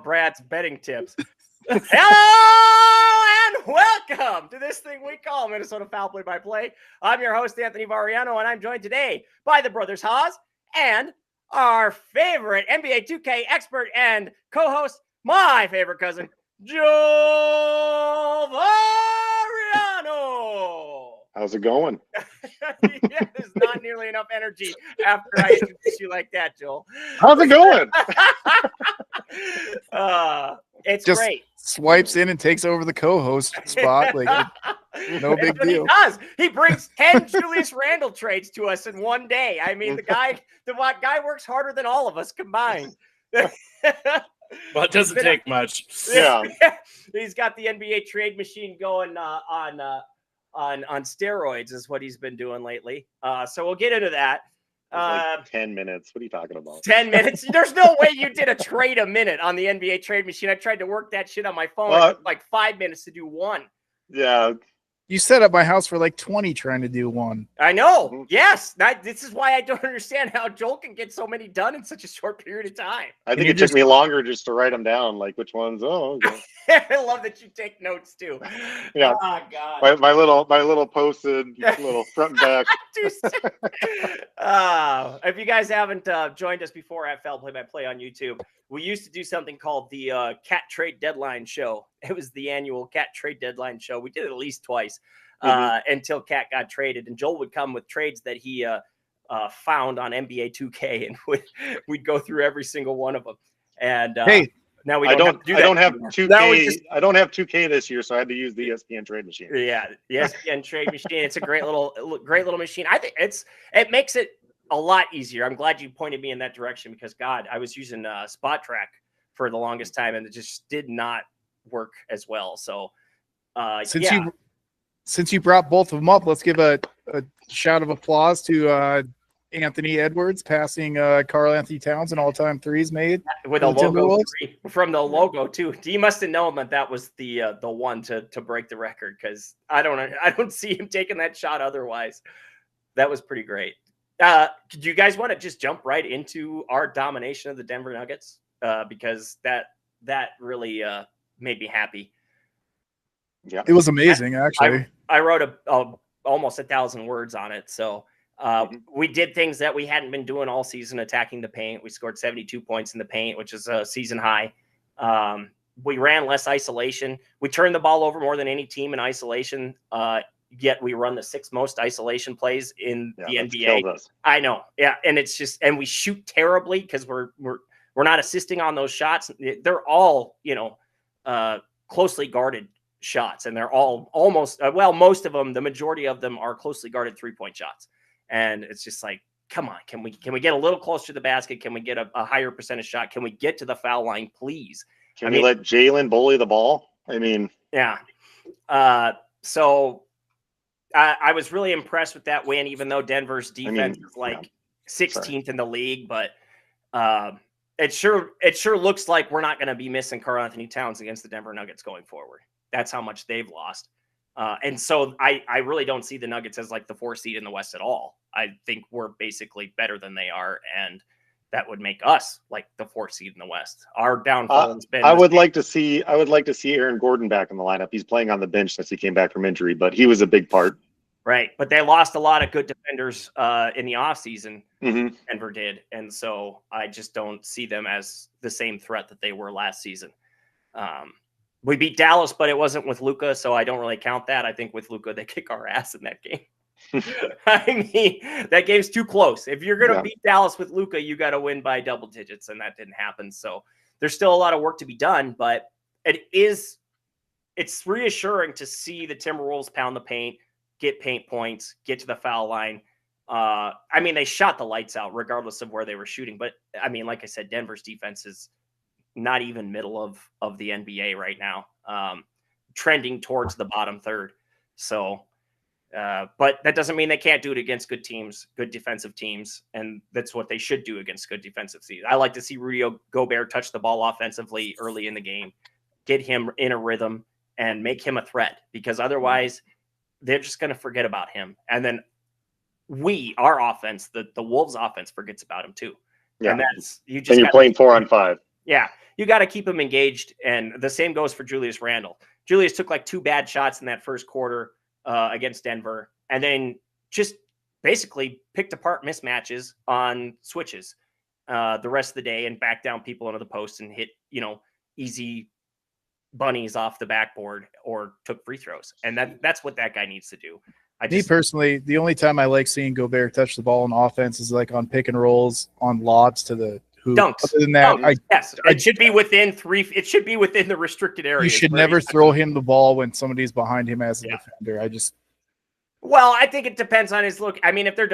Brad's betting tips. Hello and welcome to this thing we call Minnesota Foul Play-by-Play. I'm your host, Anthony Variano, and I'm joined today by the brothers Haas and our favorite NBA 2K expert and co-host, my favorite cousin, Joe Variano. How's it going? Yeah, there's not nearly enough energy after I introduce you like that, Joel. How's it going? It's just great. Swipes in and takes over the co-host spot. Like, no big deal. He does. He brings 10 Julius Randle trades to us in one day. I mean, the guy works harder than all of us combined. Well, it doesn't take much. Yeah. He's got the NBA trade machine going on steroids is what he's been doing lately. So we'll get into that. Like 10 minutes. What are you talking about? 10 minutes? There's no way you did a trade a minute on the NBA trade machine. I tried to work that shit on my phone. It took like 5 minutes to do one. Yeah. You set up my house for like 20 trying to do one. I know. Yes. This is why I don't understand how Joel can get so many done in such a short period of time. I think it took me longer just to write them down, like which ones. Oh, okay. I love that you take notes too. Yeah. Oh, God. My little posted little front and back. If you guys haven't joined us before at Foul Play-by-Play on YouTube, we used to do something called the Cat Trade Deadline Show. It was the annual Cat Trade Deadline Show. We did it at least twice until Cat got traded. And Joel would come with trades that he found on NBA 2K, and we'd go through every single one of them. And hey, now we I don't have 2K. I don't have 2K this year, so I had to use the ESPN trade machine. Yeah, the ESPN trade machine. It's a great little machine. I think it makes it a lot easier. I'm glad you pointed me in that direction because God, I was using Spot Track for the longest time and it just did not work as well. So since you brought both of them up, let's give a shout of applause to Anthony Edwards passing Karl Anthony Towns in all-time threes made with a logo from the logo too. You must have known that was the one to break the record because I don't see him taking that shot otherwise. That was pretty great. Do you guys want to just jump right into our domination of the Denver Nuggets? Because that really made me happy. Yeah, it was amazing. Actually, I wrote almost 1,000 words on it. So we did things that we hadn't been doing all season, attacking the paint. We scored 72 points in the paint, which is a season high. We ran less isolation. We turned the ball over more than any team in isolation. Yet we run the 6th most isolation plays in the NBA. I know. Yeah. And it's just, and we shoot terribly because we're not assisting on those shots. They're all, closely guarded shots, and they're all almost, most of them, the majority of them are closely guarded 3-point shots. And it's just like, come on, can we get a little closer to the basket? Can we get a higher percentage shot? Can we get to the foul line, please? Can we let Jalen bully the ball? I mean, yeah. So I was really impressed with that win, even though Denver's defense is 16th in the league. But it sure looks like we're not going to be missing Karl Anthony Towns against the Denver Nuggets going forward. That's how much they've lost. And so I really don't see the Nuggets as like the 4th seed in the West at all. I think we're basically better than they are, and that would make us like the 4th seed in the West. Our downfall has been. I would like to see Aaron Gordon back in the lineup. He's playing on the bench since he came back from injury, but he was a big part. Right, but they lost a lot of good defenders in the offseason. Denver did, and so I just don't see them as the same threat that they were last season. We beat Dallas, but it wasn't with Luka, so I don't really count that. I think with Luka, they kick our ass in that game. I mean, that game's too close. If you're going to beat Dallas with Luka, you got to win by double digits, and that didn't happen. So there's still a lot of work to be done, but it's reassuring to see the Timberwolves pound the paint, get paint points, get to the foul line. I mean, they shot the lights out regardless of where they were shooting. But I mean, like I said, Denver's defense is not even middle of the NBA right now, trending towards the bottom third. So, but that doesn't mean they can't do it against good teams, good defensive teams. And that's what they should do against good defensive teams. I like to see Rudy Gobert touch the ball offensively early in the game, get him in a rhythm and make him a threat, because otherwise they're just going to forget about him. And then our offense, the Wolves offense, forgets about him too. Yeah. And that's, you're playing 4-on-5. Yeah. you got to keep him engaged. And the same goes for Julius Randle. Julius took like 2 bad shots in that first quarter against Denver, and then just basically picked apart mismatches on switches the rest of the day and backed down people into the post and hit, easy bunnies off the backboard or took free throws. And that's what that guy needs to do. Me personally, the only time I like seeing Gobert touch the ball in offense is like on pick and rolls, on lobs to the hoop. Dunks. Other than that, it should be within 3. It should be within the restricted area. You should never throw him the ball when somebody's behind him as a defender. Well, I think it depends on his look. I mean, if they're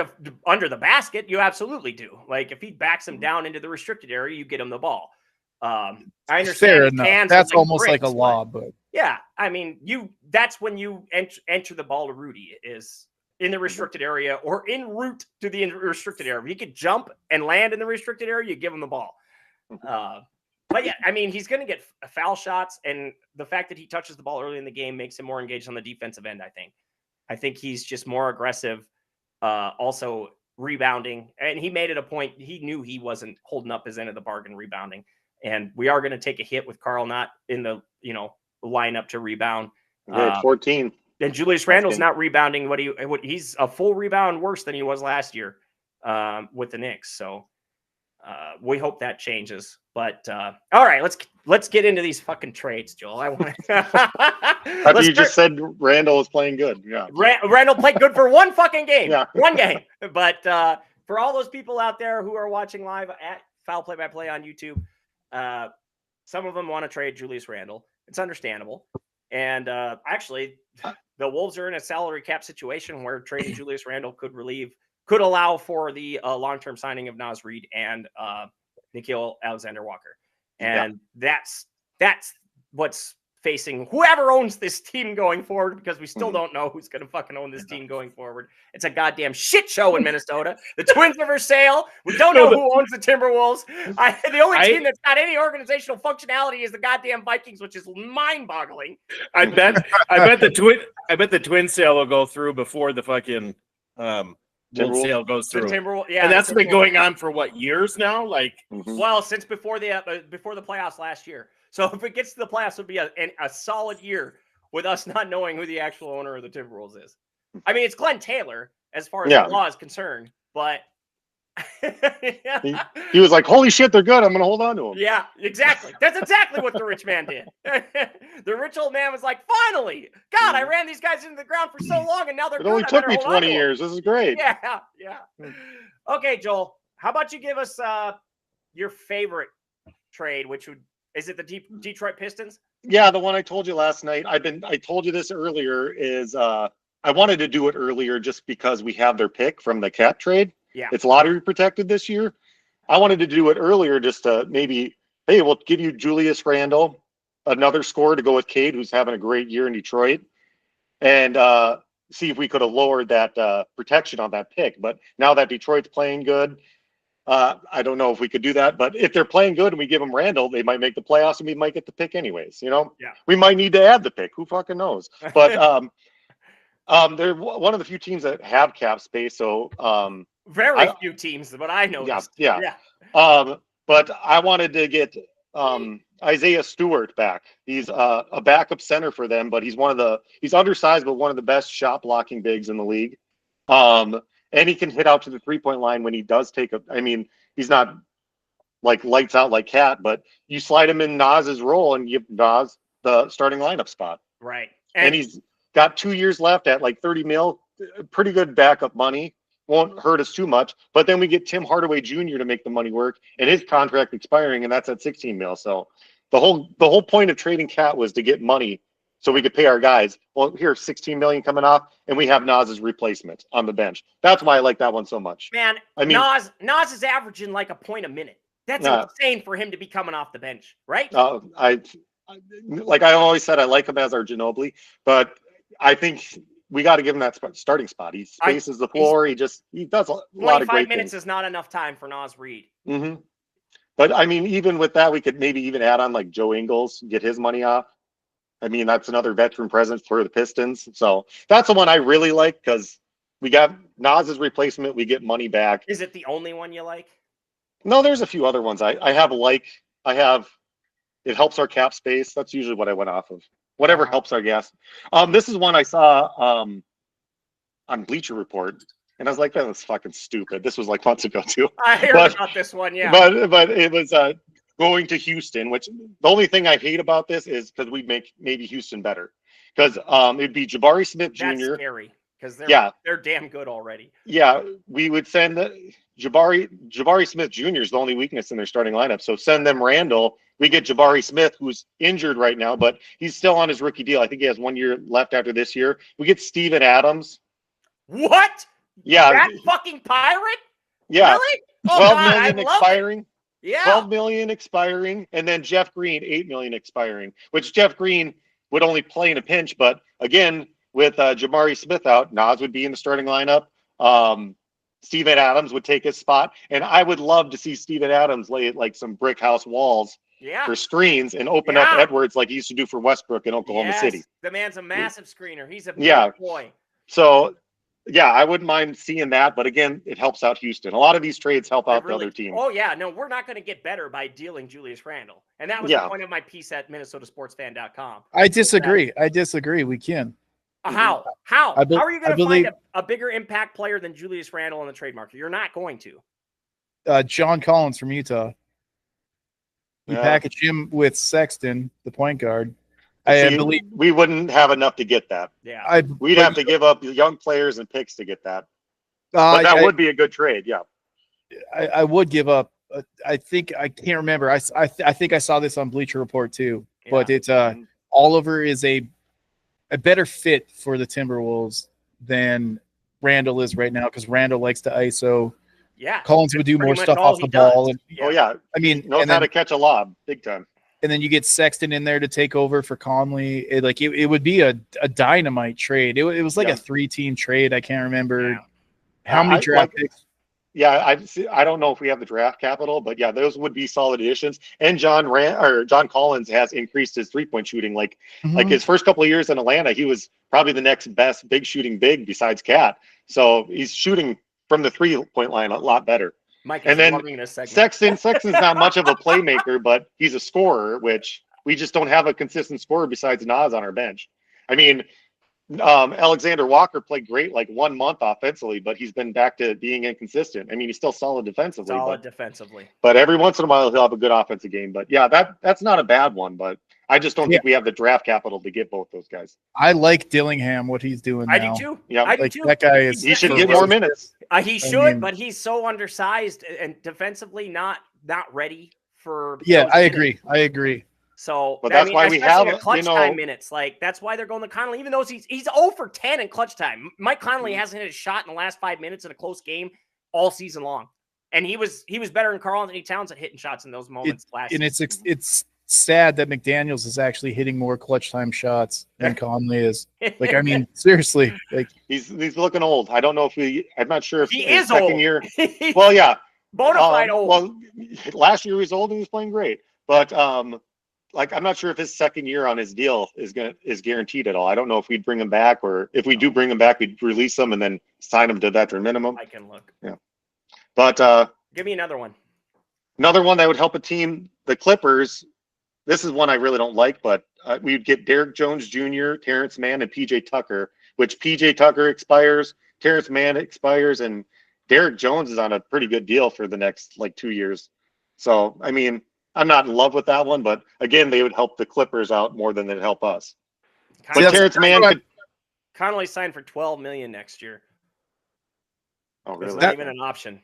under the basket, you absolutely do. Like if he backs him down into the restricted area, you get him the ball. I understand. Fair enough. That's almost like a lob, but yeah, I mean, that's when you enter the ball to Rudy is in the restricted area or en route to the restricted area. If he could jump and land in the restricted area, you give him the ball. But yeah, I mean, he's going to get foul shots, and the fact that he touches the ball early in the game makes him more engaged on the defensive end. I think he's just more aggressive. Also rebounding, and he made it a point. He knew he wasn't holding up his end of the bargain rebounding. And we are going to take a hit with Carl not in the lineup to rebound. 14. And Julius Randle's not rebounding he's a full rebound worse than he was last year with the Knicks. So we hope that changes. But all right, let's get into these fucking trades, Joel. You just said Randle was playing good. Yeah, Randle played good for one fucking game. Yeah. One game. But for all those people out there who are watching live at Foul Play by Play on YouTube. Some of them want to trade Julius Randle. It's understandable. And actually, the Wolves are in a salary cap situation where trading Julius Randle could allow for the long-term signing of Naz Reid and Nickeil Alexander-Walker. And that's what's facing whoever owns this team going forward, because we still don't know who's going to fucking own this team going forward. It's a goddamn shit show in Minnesota. The Twins are for sale. We don't know who owns the Timberwolves. The only team that's got any organizational functionality is the goddamn Vikings, which is mind-boggling. I bet the Twin sale will go through before the fucking Wolves sale goes through. And that's been going on for what, years now? Like, well, since before the playoffs last year. So if it gets to the playoffs, it'll be a solid year with us not knowing who the actual owner of the Timberwolves is. I mean, it's Glenn Taylor as far as the law is concerned, but he was like, "Holy shit, they're good. I'm going to hold on to them." Yeah, exactly. That's exactly what the rich man did. The rich old man was like, "Finally, God, I ran these guys into the ground for so long, and now they're good. It only took me 20 years. This is great." Yeah. Okay, Joel, how about you give us your favorite trade, which would. Is it the Detroit Pistons? Yeah, the one I told you last night. I told you this earlier. Is I wanted to do it earlier just because we have their pick from the Cat trade. Yeah, it's lottery protected this year. I wanted to do it earlier just to maybe, hey, we'll give you Julius Randle, another scorer to go with Cade, who's having a great year in Detroit, and see if we could have lowered that protection on that pick. But now that Detroit's playing good. I don't know if we could do that, but if they're playing good and we give them Randle, they might make the playoffs and we might get the pick anyways. We might need to add the pick. Who fucking knows? But they're one of the few teams that have cap space. So very few teams, but I know. Yeah. But I wanted to get Isaiah Stewart back. He's a backup center for them, but he's undersized, but one of the best shot blocking bigs in the league. And he can hit out to the 3-point line when he does he's not like lights out like Cat, but you slide him in Naz's role and give Naz the starting lineup spot. Right. And he's got 2 years left at like 30 mil, pretty good backup money. Won't hurt us too much. But then we get Tim Hardaway Jr. to make the money work, and his contract expiring, and that's at 16 mil. So the whole point of trading Cat was to get money so we could pay our guys. Well, here's 16 million coming off, and we have Naz's replacement on the bench. That's why I like that one so much. Man, I mean, Naz is averaging like a point a minute. That's insane for him to be coming off the bench, right? Like I always said, I like him as our Ginobili, but I think we got to give him that starting spot. He spaces the floor. He does a lot of great 25 minutes things. Is not enough time for Naz Reid. Mm-hmm. But I mean, even with that, we could maybe even add on like Joe Ingles, get his money off. I mean, that's another veteran presence for the Pistons. So that's the one I really like because we got Naz's replacement. We get money back. Is it the only one you like? No, there's a few other ones. I have It helps our cap space. That's usually what I went off of. Whatever helps our gas. This is one I saw on Bleacher Report, and I was like, that was fucking stupid. This was like months ago too. I heard about this one, yeah. But it was going to Houston, which the only thing I hate about this is because we make maybe Houston better. Because it'd be Jabari Smith Jr. That's scary because they're damn good already. Yeah, we would send Jabari Smith Jr. is the only weakness in their starting lineup. So send them Randle. We get Jabari Smith, who's injured right now, but he's still on his rookie deal. I think he has 1 year left after this year. We get Steven Adams. What? Yeah. That fucking pirate? Yeah. Really? Oh, 12 God, million expiring. Yeah. 12 million expiring. And then Jeff Green, 8 million expiring, which Jeff Green would only play in a pinch. But again, with Jabari Smith out, Nas would be in the starting lineup. Steven Adams would take his spot. And I would love to see Steven Adams lay like some brick house walls for screens and open up Edwards like he used to do for Westbrook in Oklahoma City. The man's a massive screener. He's a big boy. So, yeah, I wouldn't mind seeing that. But again, it helps out Houston. A lot of these trades help out the other team. Oh, yeah. No, we're not going to get better by dealing Julius Randle. And that was the point of my piece at MinnesotaSportsFan.com. I disagree. We can. How? How are you going to find a bigger impact player than Julius Randle on the trade market? You're not going to. John Collins from Utah. We package him with Sexton, the point guard. I believe we wouldn't have enough to get that. Yeah, we'd have to give up young players and picks to get that. But that would be a good trade. Yeah, I would give up. I think I can't remember. I think I saw this on Bleacher Report too. Yeah. But it's Oliver is a better fit for the Timberwolves than Randle is right now because Randle likes to ISO. Yeah, Collins would do more stuff off the ball. And, I mean, knows how to catch a lob big time. And then you get Sexton in there to take over for Conley. It would be a dynamite trade. It was like a 3-team trade. I can't remember how many draft picks. Yeah, I don't know if we have the draft capital, but yeah, those would be solid additions. And John Collins has increased his 3-point shooting. Like his first couple of years in Atlanta, he was probably the next best big shooting big besides Cat. So he's shooting from the 3-point line a lot better. Mike and then Sexton's not much of a playmaker, but he's a scorer, which we just don't have a consistent scorer besides Nas on our bench. I mean, Alexander Walker played great like 1 month offensively, but he's been back to being inconsistent. I mean, he's still solid defensively. But every once in a while he'll have a good offensive game. But yeah, that's not a bad one, but I just don't think we have the draft capital to get both those guys. I like Dillingham, what he's doing now. I do too. Yeah, I do too. That guy is. He should get more minutes. He should, but he's so undersized and defensively not ready for. Yeah, I agree. So, but that's why we have clutch time minutes. Like that's why they're going to Conley, even though he's 0 for 10 in clutch time. Mike Conley hasn't hit a shot in the last 5 minutes in a close game all season long, and he was better than Karl-Anthony Towns at hitting shots in those moments last season. And it's sad that McDaniels is actually hitting more clutch time shots than Conley is. Like, I mean, seriously, like he's looking old. I don't know if I'm not sure if he is second old. Year. Well, yeah, bona fide old. Well, last year he was old and he was playing great, but like I'm not sure if his second year on his deal is guaranteed at all. I don't know if we'd bring him back, or if we do bring him back, we'd release him and then sign him to veteran minimum. I can look. Yeah, but give me another one. Another one that would help a team, the Clippers. This is one I really don't like, but we'd get Derrick Jones Jr., Terrence Mann, and PJ Tucker, which PJ Tucker expires, Terrence Mann expires, and Derrick Jones is on a pretty good deal for the next like 2 years. So, I mean, I'm not in love with that one, but again, they would help the Clippers out more than they'd help us. But Terrence Mann could. Connolly signed for $12 million next year. Oh, really? It's not even an option.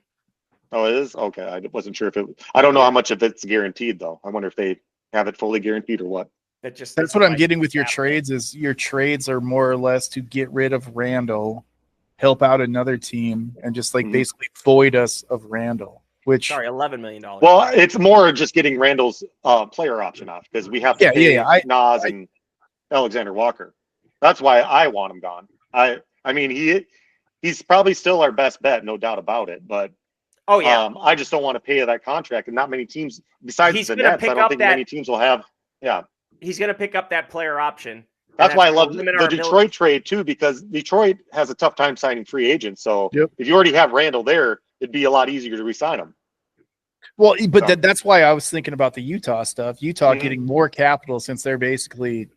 Oh, it is? Okay. I wasn't sure if it. I don't know how much of it's guaranteed, though. I wonder if they have it fully guaranteed or what. That's what I'm getting with your trades. Is your trades are more or less to get rid of Randle, help out another team, and just like basically void us of Randle. Which $11 million. Well, it's more just getting Randle's player option off because we have to pay Nas and Alexander Walker. That's why I want him gone. I mean he's probably still our best bet, no doubt about it. But I just don't want to pay that contract, and not many teams besides the Nets. I don't think many teams will have. Yeah, he's going to pick up that player option. That's why I love the Detroit trade too, because Detroit has a tough time signing free agents. So if you already have Randle there, it'd be a lot easier to re-sign him. Well, but that's why I was thinking about the Utah stuff. Utah getting more capital since they're basically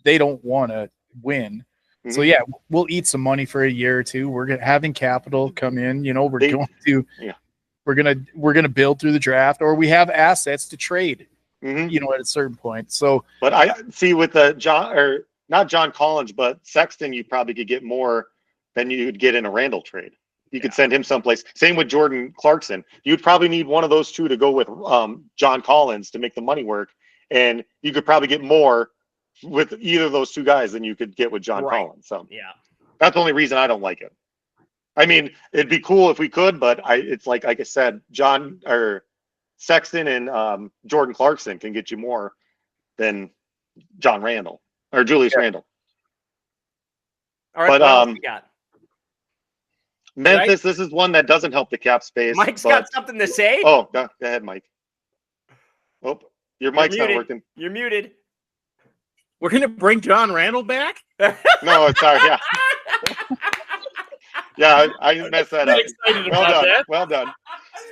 they don't want to win. So yeah, we'll eat some money for a year or two. We're having capital come in. We're gonna build through the draft, or we have assets to trade. At a certain point. So, but I see with the not John Collins, but Sexton, you probably could get more than you would get in a Randle trade. You could send him someplace. Same with Jordan Clarkson. You'd probably need one of those two to go with John Collins to make the money work, and you could probably get more with either of those two guys than you could get with John Collins. So that's the only reason I don't like it. I mean, it'd be cool if we could, but it's like I said, Sexton and Jordan Clarkson can get you more than John Randle or Julius Randle. All right, what else we got? Memphis, this is one that doesn't help the cap space. Mike's got something to say. Oh, go ahead, Mike. Oh, your mic's not working. You're muted. We're going to bring John Randle back? No, sorry. Yeah. Yeah, I messed that up. Excited about that. Well done.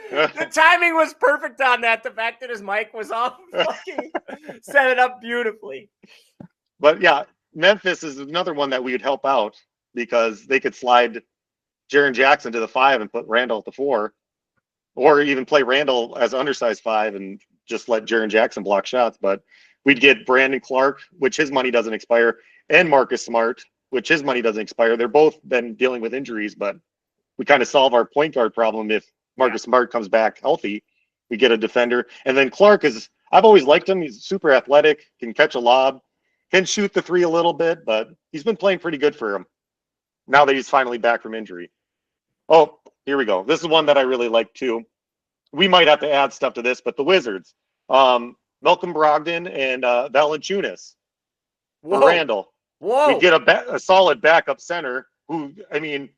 The timing was perfect on that. The fact that his mic was off fucking set it up beautifully. But yeah, Memphis is another one that we would help out because they could slide Jaren Jackson to the 5 and put Randle at the 4, or even play Randle as undersized 5 and just let Jaren Jackson block shots. But we'd get Brandon Clark, which his money doesn't expire, and Marcus Smart, which his money doesn't expire. They're both been dealing with injuries, but we kind of solve our point guard problem if Marcus Smart comes back healthy. We get a defender. And then Clark I've always liked him. He's super athletic, can catch a lob, can shoot the 3 a little bit, but he's been playing pretty good for him now that he's finally back from injury. Oh, here we go. This is one that I really like too. We might have to add stuff to this, but the Wizards, Malcolm Brogdon and Valanciunas for Randle. Whoa. We'd get a solid backup center who, I mean,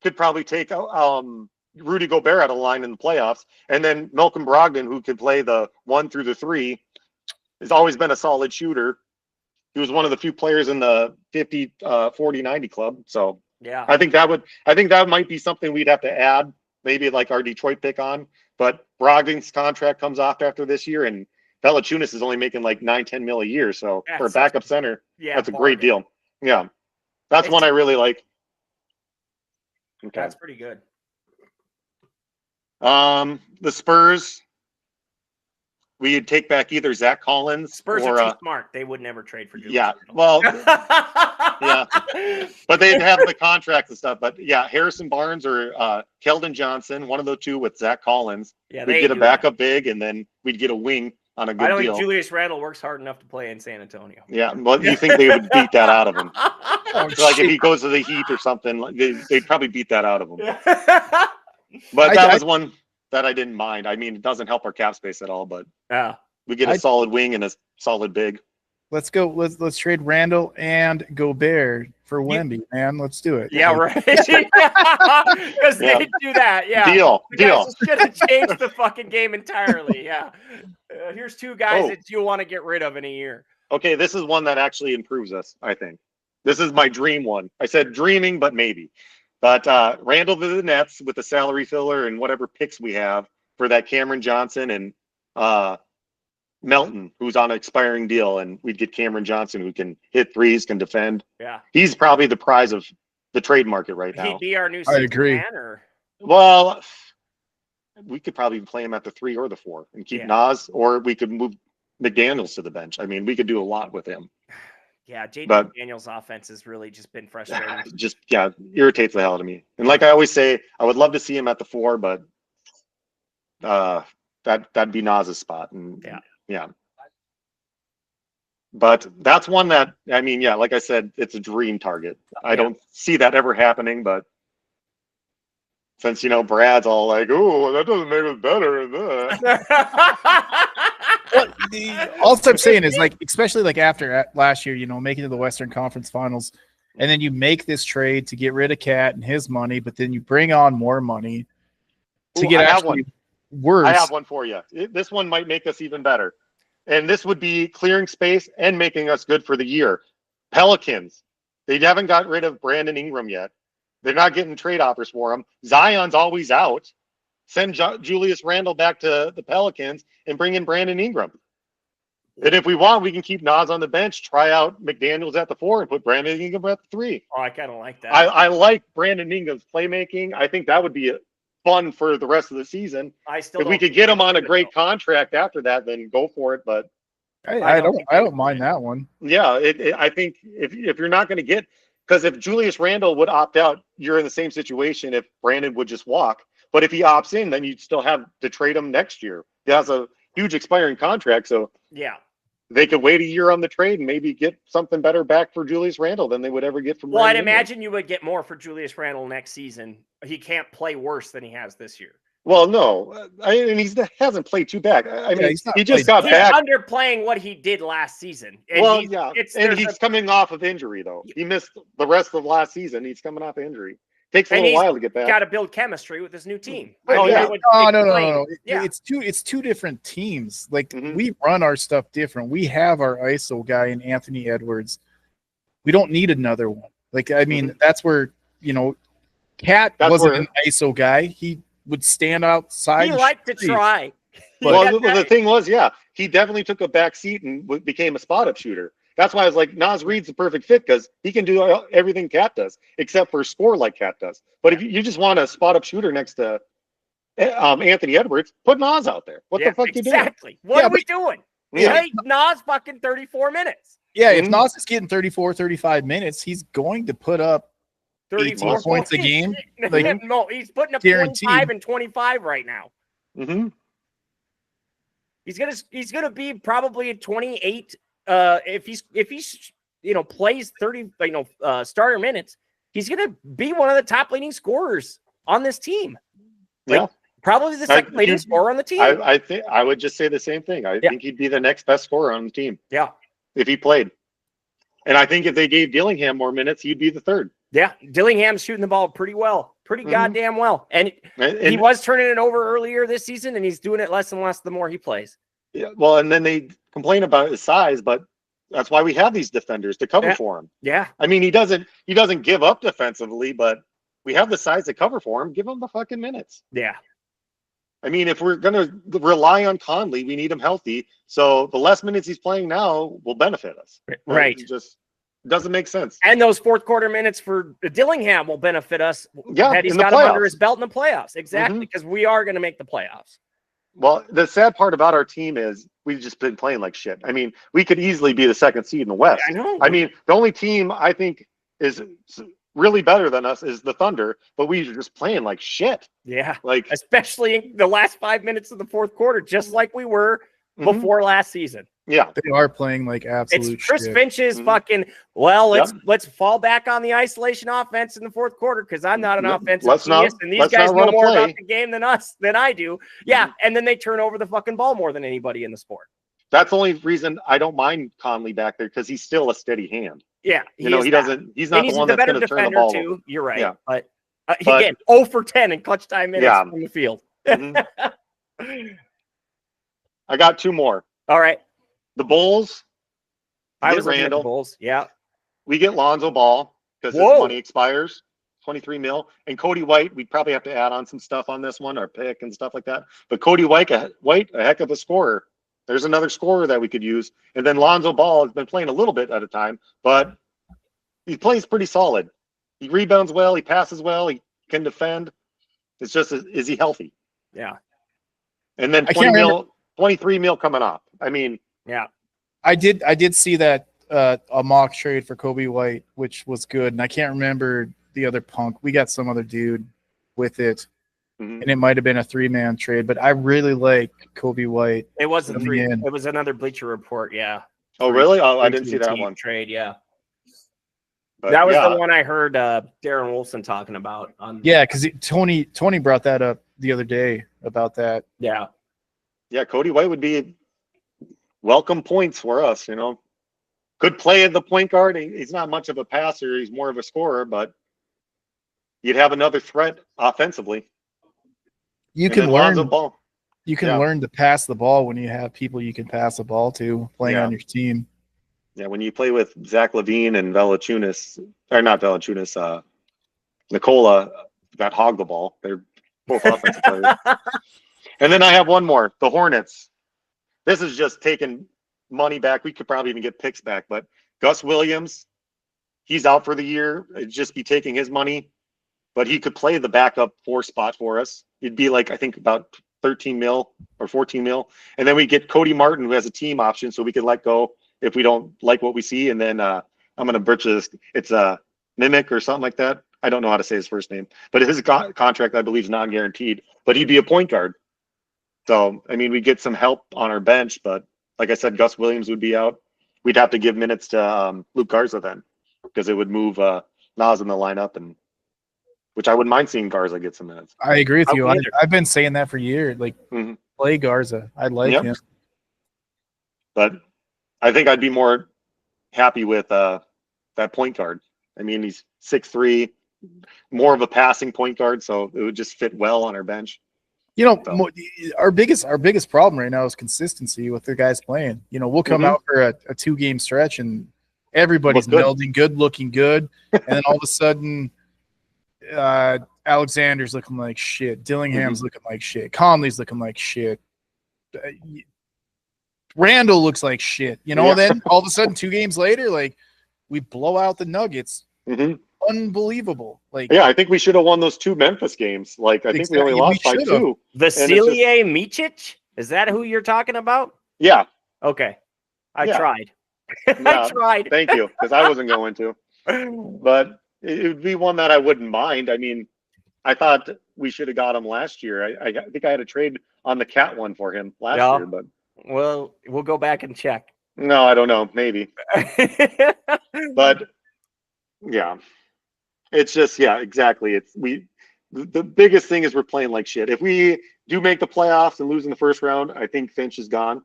could probably take Rudy Gobert out of the line in the playoffs. And then Malcolm Brogdon, who could play the 1 through the 3, has always been a solid shooter. He was one of the few players in the 50, 40, 90 club. So yeah, I think that might be something we'd have to add, maybe like our Detroit pick on. But Brogdon's contract comes off after this year, and Valanciunas is only making like $9-10 million a year. So for a backup center, that's a great deal. Yeah, that's one I really like. Okay. That's pretty good. The Spurs, we'd take back either Zach Collins Spurs or are too smart. They would never trade for Julius. Yeah, well, yeah, but they'd have the contracts and stuff. But yeah, Harrison Barnes or Keldon Johnson, one of the two with Zach Collins. Yeah, we'd get a backup big, and then we'd get a wing on a good deal. I don't think Julius Randle works hard enough to play in San Antonio. Yeah, well, you think they would beat that out of him? Like if he goes to the Heat or something, they'd probably beat that out of him. But that was one that I didn't mind. I mean, it doesn't help our cap space at all, but we get a solid wing and a solid big. Let's go. Let's trade Randle and Gobert for Wemby, man. Let's do it. Yeah, right. Because they do that. Yeah. Deal. Should have changed the fucking game entirely. Yeah. Here's 2 guys that you want to get rid of in a year. Okay, this is one that actually improves us, I think. This is my dream one. I said dreaming, but maybe. But Randle to the Nets with the salary filler and whatever picks we have for that Cameron Johnson and Melton, who's on an expiring deal, and we'd get Cameron Johnson who can hit threes, can defend. Yeah. He's probably the prize of the trade market right now. He'd be our new I agree. man, or? Well, we could probably play him at the 3 or the 4 and keep Nas, or we could move McDaniels to the bench. I mean, we could do a lot with him. Yeah, Jaden McDaniels' offense has really just been frustrating. Irritates the hell out of me. And like I always say, I would love to see him at the 4, but that'd be Nas's spot. And yeah. But that's one that, I mean, yeah, like I said, it's a dream target. I don't see that ever happening, but since, Brad's all like, oh, that doesn't make it better. All I'm saying is, like, especially like after last year, making it to the Western Conference Finals, and then you make this trade to get rid of Cat and his money, but then you bring on more money to get actually worse. I have one for you. This one might make us even better. And this would be clearing space and making us good for the year. Pelicans. They haven't got rid of Brandon Ingram yet. They're not getting trade offers for him. Zion's always out. send Julius Randle back to the Pelicans and bring in Brandon Ingram. And if we want, we can keep Nas on the bench, try out McDaniels at the 4, and put Brandon Ingram at the 3. Oh, I kind of like that. I like Brandon Ingram's playmaking. I think that would be fun for the rest of the season. If we could get him on a great contract after that, then go for it. But I don't mind that one. Yeah, I think if you're not going to get, because if Julius Randle would opt out, you're in the same situation if Brandon would just walk. But if he opts in, then you'd still have to trade him next year. He has a huge expiring contract, so yeah, they could wait a year on the trade and maybe get something better back for Julius Randle than they would ever get from. Well, I'd imagine you would get more for Julius Randle next season. He can't play worse than he has this year. Well, no, and he hasn't played too bad. I mean, he just got back. He's underplaying what he did last season. And he's coming off of injury, though. He missed the rest of last season. He's coming off injury. Takes a little while to get back. Got to build chemistry with his new team. No. Yeah. It's two different teams. Like we run our stuff different. We have our ISO guy in Anthony Edwards. We don't need another one. Like I mean, that's where Cat wasn't an ISO guy. He would stand outside. He liked to try. Well, the thing was, he definitely took a back seat and became a spot-up shooter. That's why I was like, Naz Reid's the perfect fit because he can do everything Cat does, except for score like Cat does. But if you just want a spot-up shooter next to Anthony Edwards, put Naz out there. What the fuck you doing? Exactly. What are we doing? Hey, Naz fucking 34 minutes. Yeah, if Naz is getting 34, 35 minutes, he's going to put up 18 points a game. Like, no, he's putting up 25 and 25 right now. Mm-hmm. He's gonna be probably at 28. If he's plays 30 starter minutes, he's gonna be one of the top leading scorers on this team. Probably the second leading scorer on the team. I think I would just say the same thing. I think he'd be the next best scorer on the team. Yeah, if he played. And I think if they gave Dillingham more minutes, he'd be the third. Yeah, Dillingham's shooting the ball pretty goddamn well. And he was turning it over earlier this season, and he's doing it less and less the more he plays. Yeah, well, and then they complain about his size, but that's why we have these defenders to cover for him. Yeah. I mean, he doesn't give up defensively, but we have the size to cover for him. Give him the fucking minutes. Yeah. I mean, if we're going to rely on Conley, we need him healthy. So the less minutes he's playing now will benefit us. Right. It just doesn't make sense. And those fourth quarter minutes for Dillingham will benefit us. Yeah, that he's got him under his belt in the playoffs. Exactly, because we are going to make the playoffs. Well, the sad part about our team is we've just been playing like shit. I mean, we could easily be the second seed in the West. I know. I mean, the only team I think is really better than us is the Thunder, but we're just playing like shit. Yeah. Like, especially in the last 5 minutes of the fourth quarter, just like we were before last season. Yeah. They are playing like absolute It's Chris shit. Finch's fucking, let's fall back on the isolation offense in the fourth quarter because I'm not an offensive genius, and these guys know more about the game than I do. Yeah, and then they turn over the fucking ball more than anybody in the sport. That's the only reason I don't mind Conley back there because he's still a steady hand. Yeah, he's not the one that's going to turn the ball over. You're right. Yeah. But again, 0 for 10 in clutch time minutes from the field. I got two more. All right. The Bulls. I was looking at the Bulls. Yeah. We get Lonzo Ball because his money expires. 23 mil. And Cody White, we probably have to add on some stuff on this one, our pick and stuff like that. But Cody White, a heck of a scorer. There's another scorer that we could use. And then Lonzo Ball has been playing a little bit at a time, but he plays pretty solid. He rebounds well. He passes well. He can defend. It's just, is he healthy? Yeah. And then 23 mil coming off. I mean, yeah. I did see that a mock trade for Kobe White, which was good. And I can't remember the other punk. We got some other dude with it. And it might have been a 3-man trade, but I really like Kobe White. It wasn't 3. It was another Bleacher Report, yeah. Oh, really? Oh, I didn't see that one. Trade, yeah. But that was the one I heard Darren Wolfson talking about. Yeah, because Tony brought that up the other day about that. Yeah. Yeah, Cody White would be welcome points for us, Could play at the point guard. He's not much of a passer. He's more of a scorer, but you'd have another threat offensively. You can learn to pass the ball when you have people you can pass the ball to playing on your team. Yeah, when you play with Zach LaVine and Valanciunas, or not Valanciunas, Nikola that hog the ball. They're both offensive players. And then I have one more, the Hornets. This is just taking money back. We could probably even get picks back, but Gus Williams, he's out for the year. It'd just be taking his money, but he could play the backup 4 spot for us. It'd be like, I think about 13 mil or 14 mil. And then we get Cody Martin, who has a team option, so we could let go if we don't like what we see. And then I'm going to butcher this. It's a Mimic or something like that. I don't know how to say his first name, but his contract, I believe, is non-guaranteed, but he'd be a point guard. So, I mean, we get some help on our bench, but like I said, Gus Williams would be out. We'd have to give minutes to Luke Garza then, because it would move Nas in the lineup, and which I wouldn't mind seeing Garza get some minutes. I agree with you. I've been saying that for years. Like, play Garza. I like him. But I think I'd be more happy with that point guard. I mean, he's 6'3", more of a passing point guard, so it would just fit well on our bench. You know, our biggest problem right now is consistency with the guys playing. You know, we'll come out for a 2-game stretch and everybody's melding good, looking good, and then all of a sudden, Alexander's looking like shit. Dillingham's looking like shit. Conley's looking like shit. Randle looks like shit. You know, then all of a sudden, 2 games later, like, we blow out the Nuggets. Unbelievable. Like, I think we should have won those 2 Memphis games. Like, I think we only lost by 2. Vasilije Micic? Is that who you're talking about? Yeah. Okay. I tried. I tried. Thank you, because I wasn't going to. But it would be one that I wouldn't mind. I mean, I thought we should have got him last year. I think I had a trade on the Cat one for him last year. But well, we'll go back and check. No, I don't know. Maybe. But yeah. It's just, exactly. The biggest thing is we're playing like shit. If we do make the playoffs and lose in the first round, I think Finch is gone.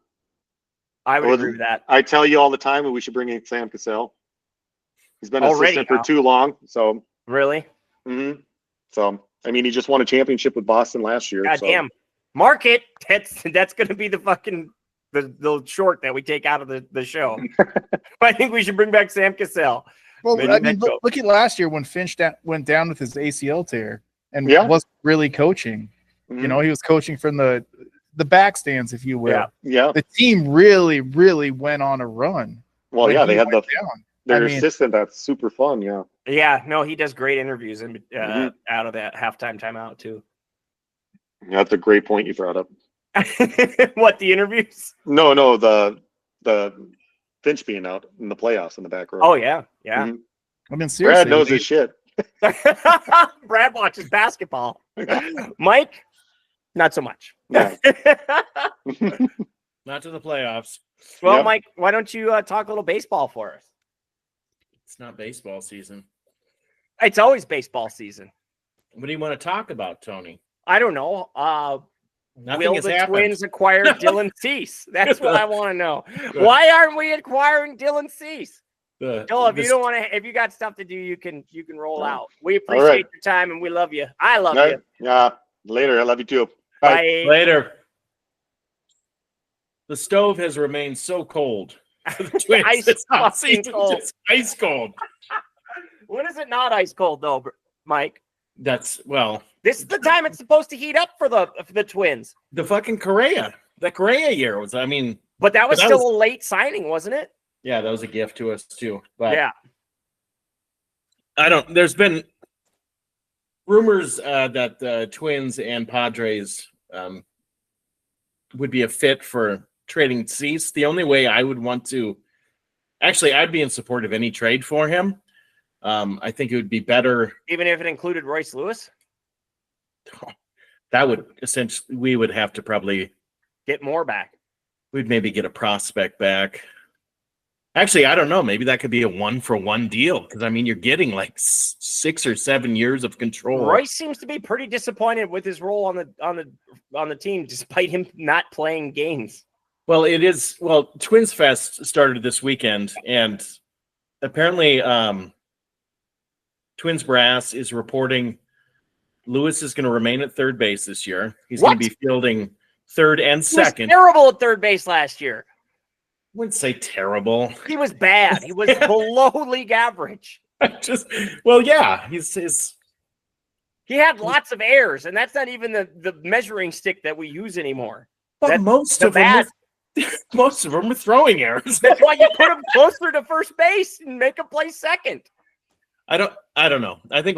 I would agree with that. I tell you all the time that we should bring in Sam Cassell. He's been an assistant for too long. So really? So I mean, he just won a championship with Boston last year. God damn. Mark it. That's gonna be the fucking the short that we take out of the show. I think we should bring back Sam Cassell. Well, I mean, look at last year when Finch went down with his ACL tear and wasn't really coaching. You know, he was coaching from the backstands, if you will. Yeah. The team really, really went on a run. Well, they had their assistant that's super fun. Yeah. Yeah. No, he does great interviews and out of that halftime timeout too. Yeah, that's a great point you brought up. What, the interviews? No, the Finch being out in the playoffs in the back row. Oh yeah. I mean, seriously, Brad knows his shit. Brad watches basketball. Mike, not so much. Yeah. Not to the playoffs. Well, Mike, why don't you talk a little baseball for us? It's not baseball season. It's always baseball season. What do you want to talk about, Tony? I don't know. Nothing will the Twins acquire Dylan Cease? That's what I want to know. Why aren't we acquiring Dylan Cease? Joel, if you got stuff to do, you can roll out. We appreciate your time and we love you. I love you. Yeah. Later. I love you too. Bye. Later. The stove has remained so cold. It's cold. It's ice cold. When is it not ice cold though, Mike? This is the time it's supposed to heat up for the Twins. The fucking Correa year was, but that was still a late signing, wasn't it? Yeah, that was a gift to us too. But yeah, there's been rumors that the Twins and Padres would be a fit for trading Cease. The only way I would want to, actually, I'd be in support of any trade for him. I think it would be better. Even if it included Royce Lewis? That would essentially, we would have to probably get more back. We'd maybe get a prospect back. Actually, I don't know. Maybe that could be a 1-for-1 deal because you're getting like 6 or 7 years of control. Royce seems to be pretty disappointed with his role on the team, despite him not playing games. Well, it is. Well, Twins Fest started this weekend, and apparently, Twins Brass is reporting Lewis is going to remain at third base this year. He's going to be fielding third and second. He was terrible at third base last year. I wouldn't say terrible. He was bad. He was below league average. He's He had lots of errors, and that's not even the measuring stick that we use anymore. But most of them were throwing errors. That's why you put him closer to first base and make him play second. I don't know. I think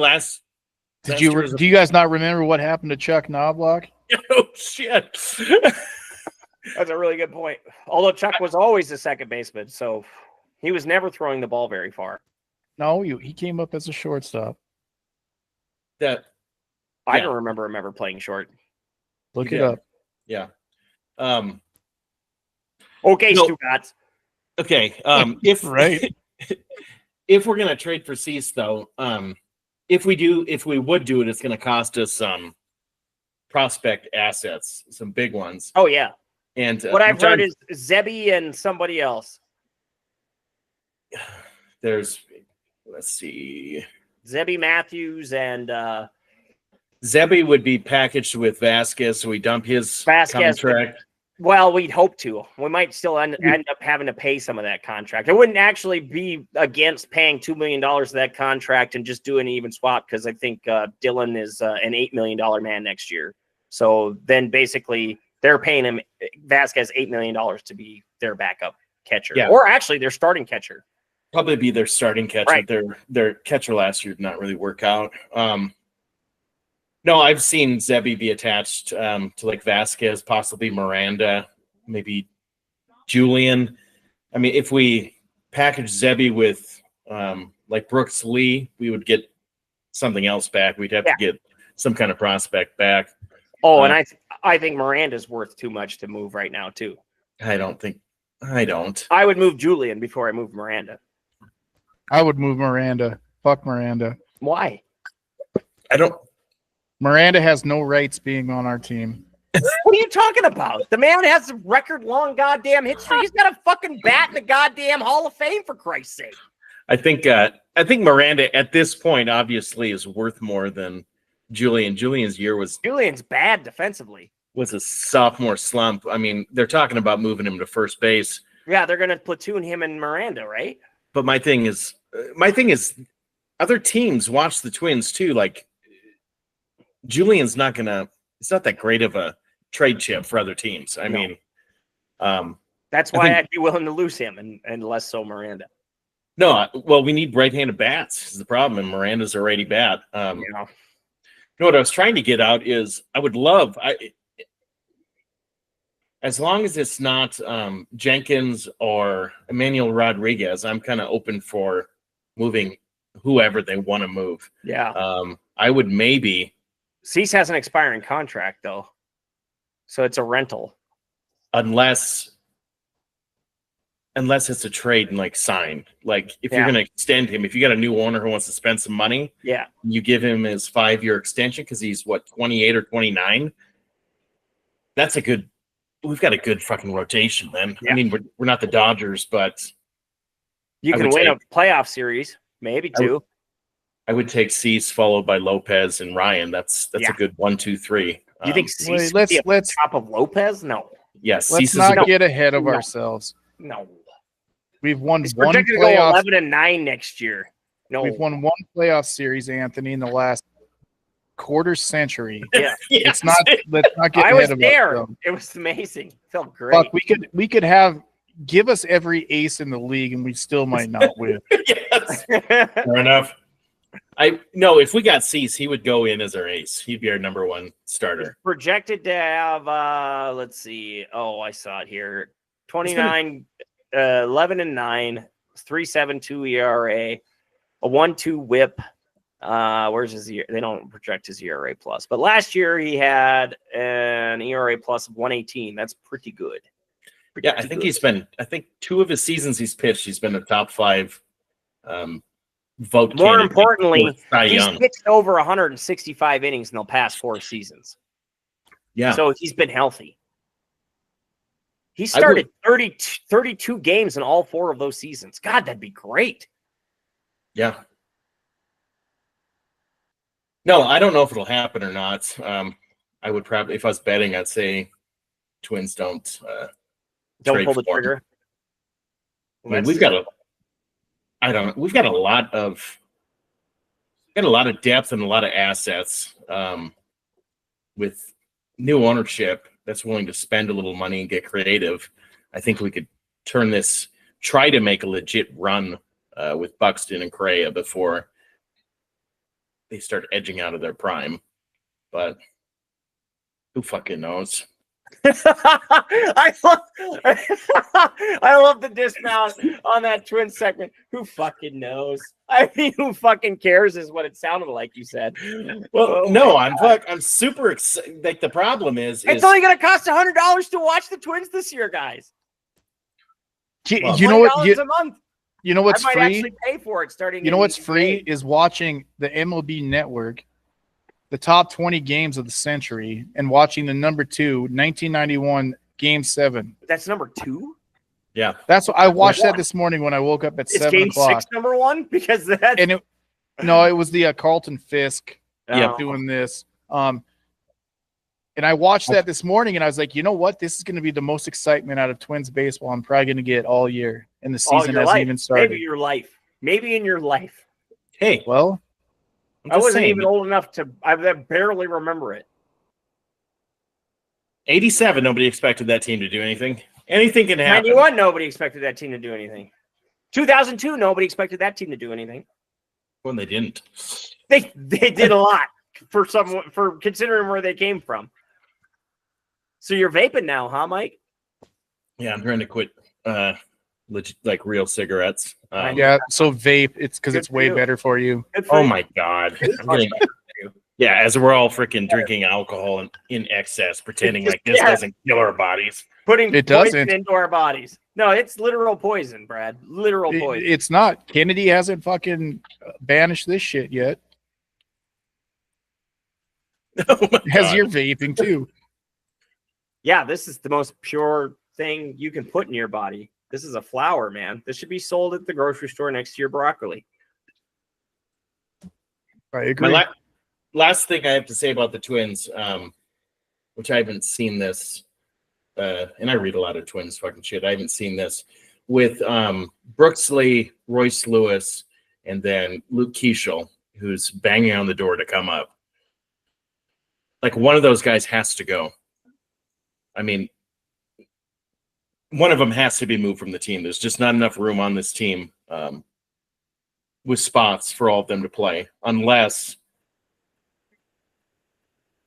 do you guys not remember what happened to Chuck Knobloch? Oh shit. That's a really good point. Although Chuck was always the second baseman, so he was never throwing the ball very far. No, he came up as a shortstop. I don't remember him ever playing short. Look it up. Yeah. Okay, Stugatz. Okay. If we're gonna trade for Cease, though, if we would do it, it's gonna cost us some prospect assets, some big ones. Oh yeah. And what I've heard is Zebby and somebody else. Let's see, Zebby Matthews and Zebby would be packaged with Vasquez, so we dump his contract. Well, we'd hope to. We might still end up having to pay some of that contract. I wouldn't actually be against paying $2 million of that contract and just doing an even swap, because I think Dylan is an $8 million man next year. So then basically they're paying him Vasquez $8 million to be their backup catcher, or actually their starting catcher. Probably be their starting catcher. Right. Their catcher last year did not really work out. No, I've seen Zebby be attached to like Vasquez, possibly Miranda, maybe Julian. I mean, if we package Zebby with like Brooks Lee, we would get something else back. We'd have to get some kind of prospect back. Oh, and I think Miranda's worth too much to move right now too. I don't. I would move Julian before I move Miranda. I would move Miranda. Fuck Miranda. Why? Miranda has no rights being on our team. What are you talking about? The man has a record-long goddamn history. He's got a fucking bat in the goddamn Hall of Fame, for Christ's sake. I think Miranda at this point obviously is worth more than Julian. Julian's bad defensively. Was a sophomore slump. I mean, they're talking about moving him to first base. Yeah, they're going to platoon him and Miranda, right? But my thing is, other teams watch the Twins too. Like, Julian's it's not that great of a trade chip for other teams. I mean, that's why I'd be willing to lose him and less so Miranda. No, well, we need right-handed bats is the problem, and Miranda's a righty bat. You know what I was trying to get out is I would love, as long as it's not Jenkins or Emmanuel Rodriguez, I'm kind of open for moving whoever they want to move. Yeah. I would maybe. Cease has an expiring contract, though. So it's a rental. Unless it's a trade and like sign. Like if you're going to extend him, if you got a new owner who wants to spend some money, you give him his 5-year extension because he's 28 or 29. We've got a good fucking rotation then. I mean, we're not the Dodgers, but you can win a playoff series, maybe two. I would take Cease followed by Lopez and Ryan. That's a good 1, 2, 3. You think Cease would be on top of Lopez? No. Yes. Let's not get ahead of ourselves. No. We've won it's one projected playoff. To go 11-9 next year. No. We've won one playoff series, Anthony, in the last quarter century. Yeah. Let's not get I ahead was of there. ourselves. It was amazing. Felt great. Fuck, we could give us every ace in the league and we still might not win. Yes. Fair enough. If we got Cease, he would go in as our ace. He'd be our number one starter. He's projected to have let's see. Oh, I saw it here. 29 11-9, 3.72 ERA, a 1.2 WHIP. Where's his year? They don't project his ERA plus, but last year he had an ERA plus of 1.18. That's pretty good. I think 2 of his seasons he's pitched, he's been a top 5 vote. More importantly, he's pitched over 165 innings in the past 4 seasons. Yeah. So he's been healthy. He started 32 games in all 4 of those seasons. God, that'd be great. Yeah. No, I don't know if it'll happen or not. I would probably, if I was betting, I'd say Twins don't pull the trigger. I mean, we've got a lot of got a lot of depth and a lot of assets with new ownership that's willing to spend a little money and get creative. I think we could try to make a legit run with Buxton and Correa before they start edging out of their prime. But who fucking knows? I love the dismount on that Twins segment. Who fucking knows? I mean, who fucking cares is what it sounded like you said. Well, no, I'm super excited. Like, the problem is it's only going to cost $100 to watch the Twins this year, guys. You know what? A month. You know what's I might free? actually pay for it starting. You know what's free is watching the MLB Network, the top 20 games of the century, and watching the number 2 1991 Game 7. That's number 2. Yeah, that's what I watched that this morning when I woke up at 7 Game o'clock. 6 number 1 because that. And it was the Carlton Fisk doing this. And I watched that this morning, and I was like, you know what? This is going to be the most excitement out of Twins baseball I'm probably going to get all year, and the season hasn't even started. Maybe in your life. Hey, well, I wasn't even old enough to. I barely remember it. 87. Nobody expected that team to do anything. Anything can happen. 91. Nobody expected that team to do anything. 2002. Nobody expected that team to do anything. When they didn't. They did a lot for considering where they came from. So you're vaping now, huh, Mike? Yeah, I'm trying to quit like real cigarettes. So vape, it's because it's way better for you. Oh my God. Yeah, as we're all freaking drinking alcohol in excess, pretending like this doesn't kill our bodies. Putting poison into our bodies. No, it's literal poison, Brad. Literal poison. It's not. Kennedy hasn't fucking banished this shit yet. Oh my Has God. your vaping too. Yeah, this is the most pure thing you can put in your body. This is a flower, man. This should be sold at the grocery store next to your broccoli. I agree. My last thing I have to say about the Twins, which I haven't seen this, and I read a lot of Twins fucking shit. I haven't seen this with Brooks Lee, Royce Lewis, and then Luke Keeschel, who's banging on the door to come up. Like, one of those guys has to go. I mean, one of them has to be moved from the team. There's just not enough room on this team with spots for all of them to play, unless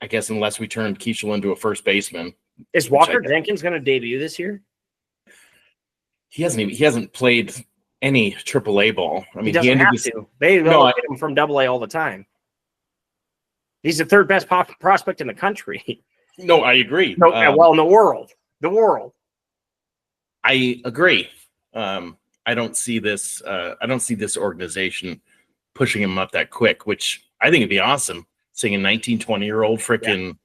we turn Keeschel into a first baseman. Is Walker Jenkins going to debut this year? He hasn't played any AAA ball. I mean, he doesn't have to. They get him from AA all the time. He's the third best prospect in the country. No, I agree. No, in the world. The world. I agree. I don't see this. I don't see this organization pushing him up that quick, which I think would be awesome. Seeing a 19, 20-year-old freaking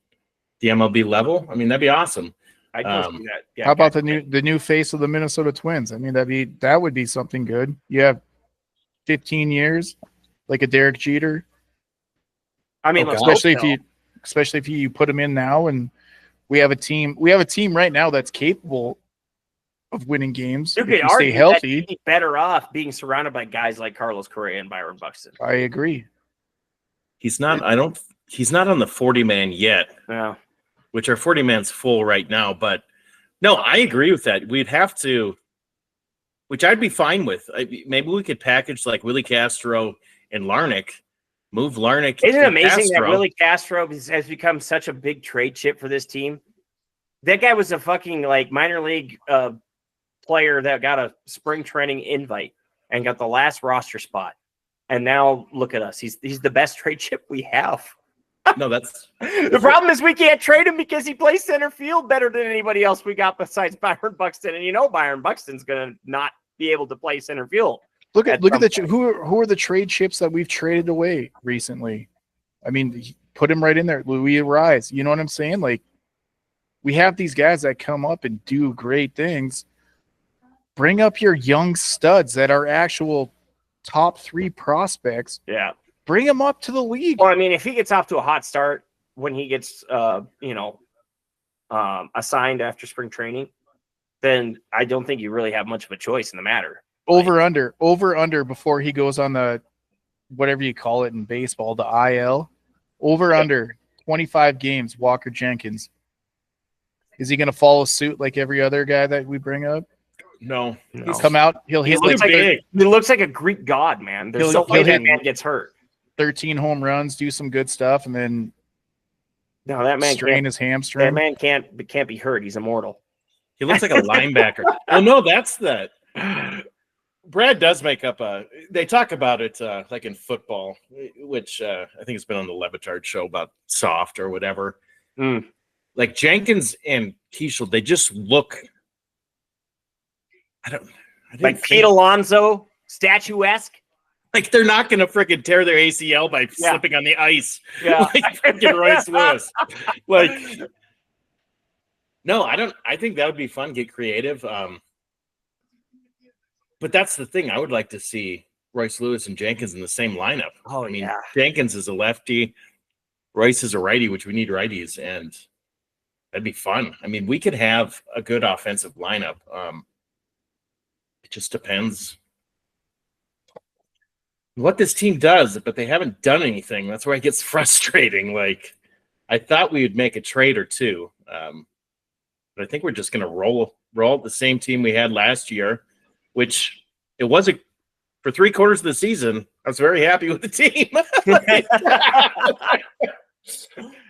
the MLB level. I mean, that'd be awesome. I do see that. Yeah, how about the new face of the Minnesota Twins? I mean, that would be something good. You have 15 years, like a Derek Jeter. I mean, especially if you put him in now, and we have a team right now that's capable of winning games. You could stay healthy. That better off being surrounded by guys like Carlos Correa and Byron Buxton. I agree. He's not. He's not on the 40-man yet. Yeah. Which our 40-man's full right now. But no, I agree with that. We'd have to, which I'd be fine with. Maybe we could package like Willie Castro and Larnach. Move Larnach. Isn't it amazing that Willie Castro has become such a big trade chip for this team? That guy was a fucking like minor league player that got a spring training invite and got the last roster spot. And now look at us. He's the best trade chip we have. No, that's the problem is we can't trade him because he plays center field better than anybody else we got besides Byron Buxton. And Byron Buxton's going to not be able to play center field. Look at who are the trade chips that we've traded away recently? I mean, put him right in there. Louis Rise. You know what I'm saying? Like, we have these guys that come up and do great things. Bring up your young studs that are actual top 3 prospects. Yeah. Bring him up to the league. Well, I mean, if he gets off to a hot start when he gets, assigned after spring training, then I don't think you really have much of a choice in the matter. Over under before he goes on the whatever you call it in baseball, the IL, over under 25 games, Walker Jenkins. Is he going to follow suit like every other guy that we bring up? No. He's come out. He'll hit he looks like a Greek god, man. There's so many that man gets hurt. 13 home runs, do some good stuff, and then that man strain his hamstring. That man can't be hurt. He's immortal. He looks like a linebacker. Well, no, that's the Brad does make up they talk about it like in football, which I think it's been on the Levitard show about soft or whatever. Like Jenkins and Keishel, they just look. I like Pete Alonso, statuesque. Like they're not going to freaking tear their ACL by slipping on the ice. Yeah, like freaking Royce Lewis. Like, no, I don't. I think that would be fun. Get creative. But that's the thing. I would like to see Royce Lewis and Jenkins in the same lineup. Oh, I mean, Jenkins is a lefty, Royce is a righty, which we need righties, and that'd be fun. I mean, we could have a good offensive lineup. It just depends what this team does, but they haven't done anything. That's where it gets frustrating. Like, I thought we would make a trade or two, but I think we're just going to roll the same team we had last year, which it wasn't for 3/4 of the season. I was very happy with the team.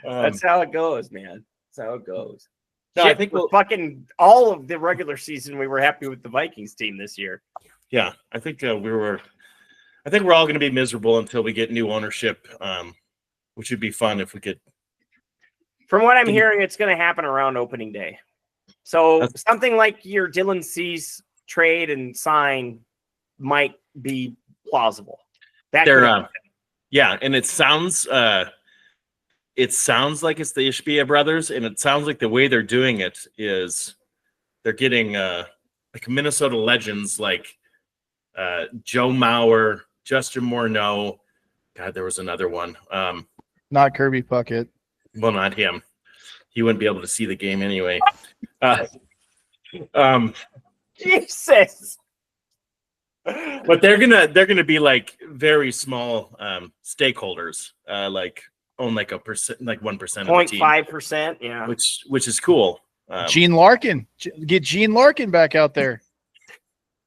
That's how it goes, man. That's how it goes. No, I think we're fucking all of the regular season. We were happy with the Vikings team this year. Yeah, I think we're all going to be miserable until we get new ownership, which would be fun if we could. From what I'm hearing, it's going to happen around opening day. So something like your Dylan Cease trade and sign might be plausible. Yeah, and it sounds like it's the Ishbia brothers, and it sounds like the way they're doing it is they're getting like Minnesota legends like Joe Mauer, Justin Morneau. God, there was another one. Not Kirby Puckett. Well, not him. He wouldn't be able to see the game anyway. Jesus. But they're gonna be like very small stakeholders, like own like 1% of the team. 0.5%, yeah. Which is cool. Gene Larkin. Get Gene Larkin back out there.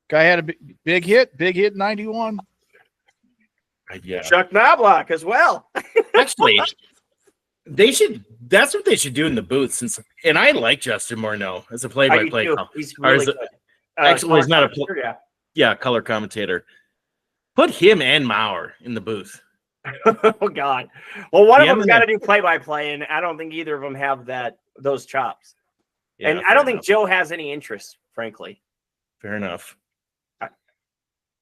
Guy had a big hit 91. Yeah. Chuck Knobloch as well. Actually, that's what they should do in the booth. And I like Justin Morneau as a play-by-play. He's really good. Actually, he's not a color commentator. Put him and Mauer in the booth. Oh God! Well, one of them's got to do play-by-play, and I don't think either of them have those chops. Yeah, and I don't think Joe has any interest, frankly. Fair enough.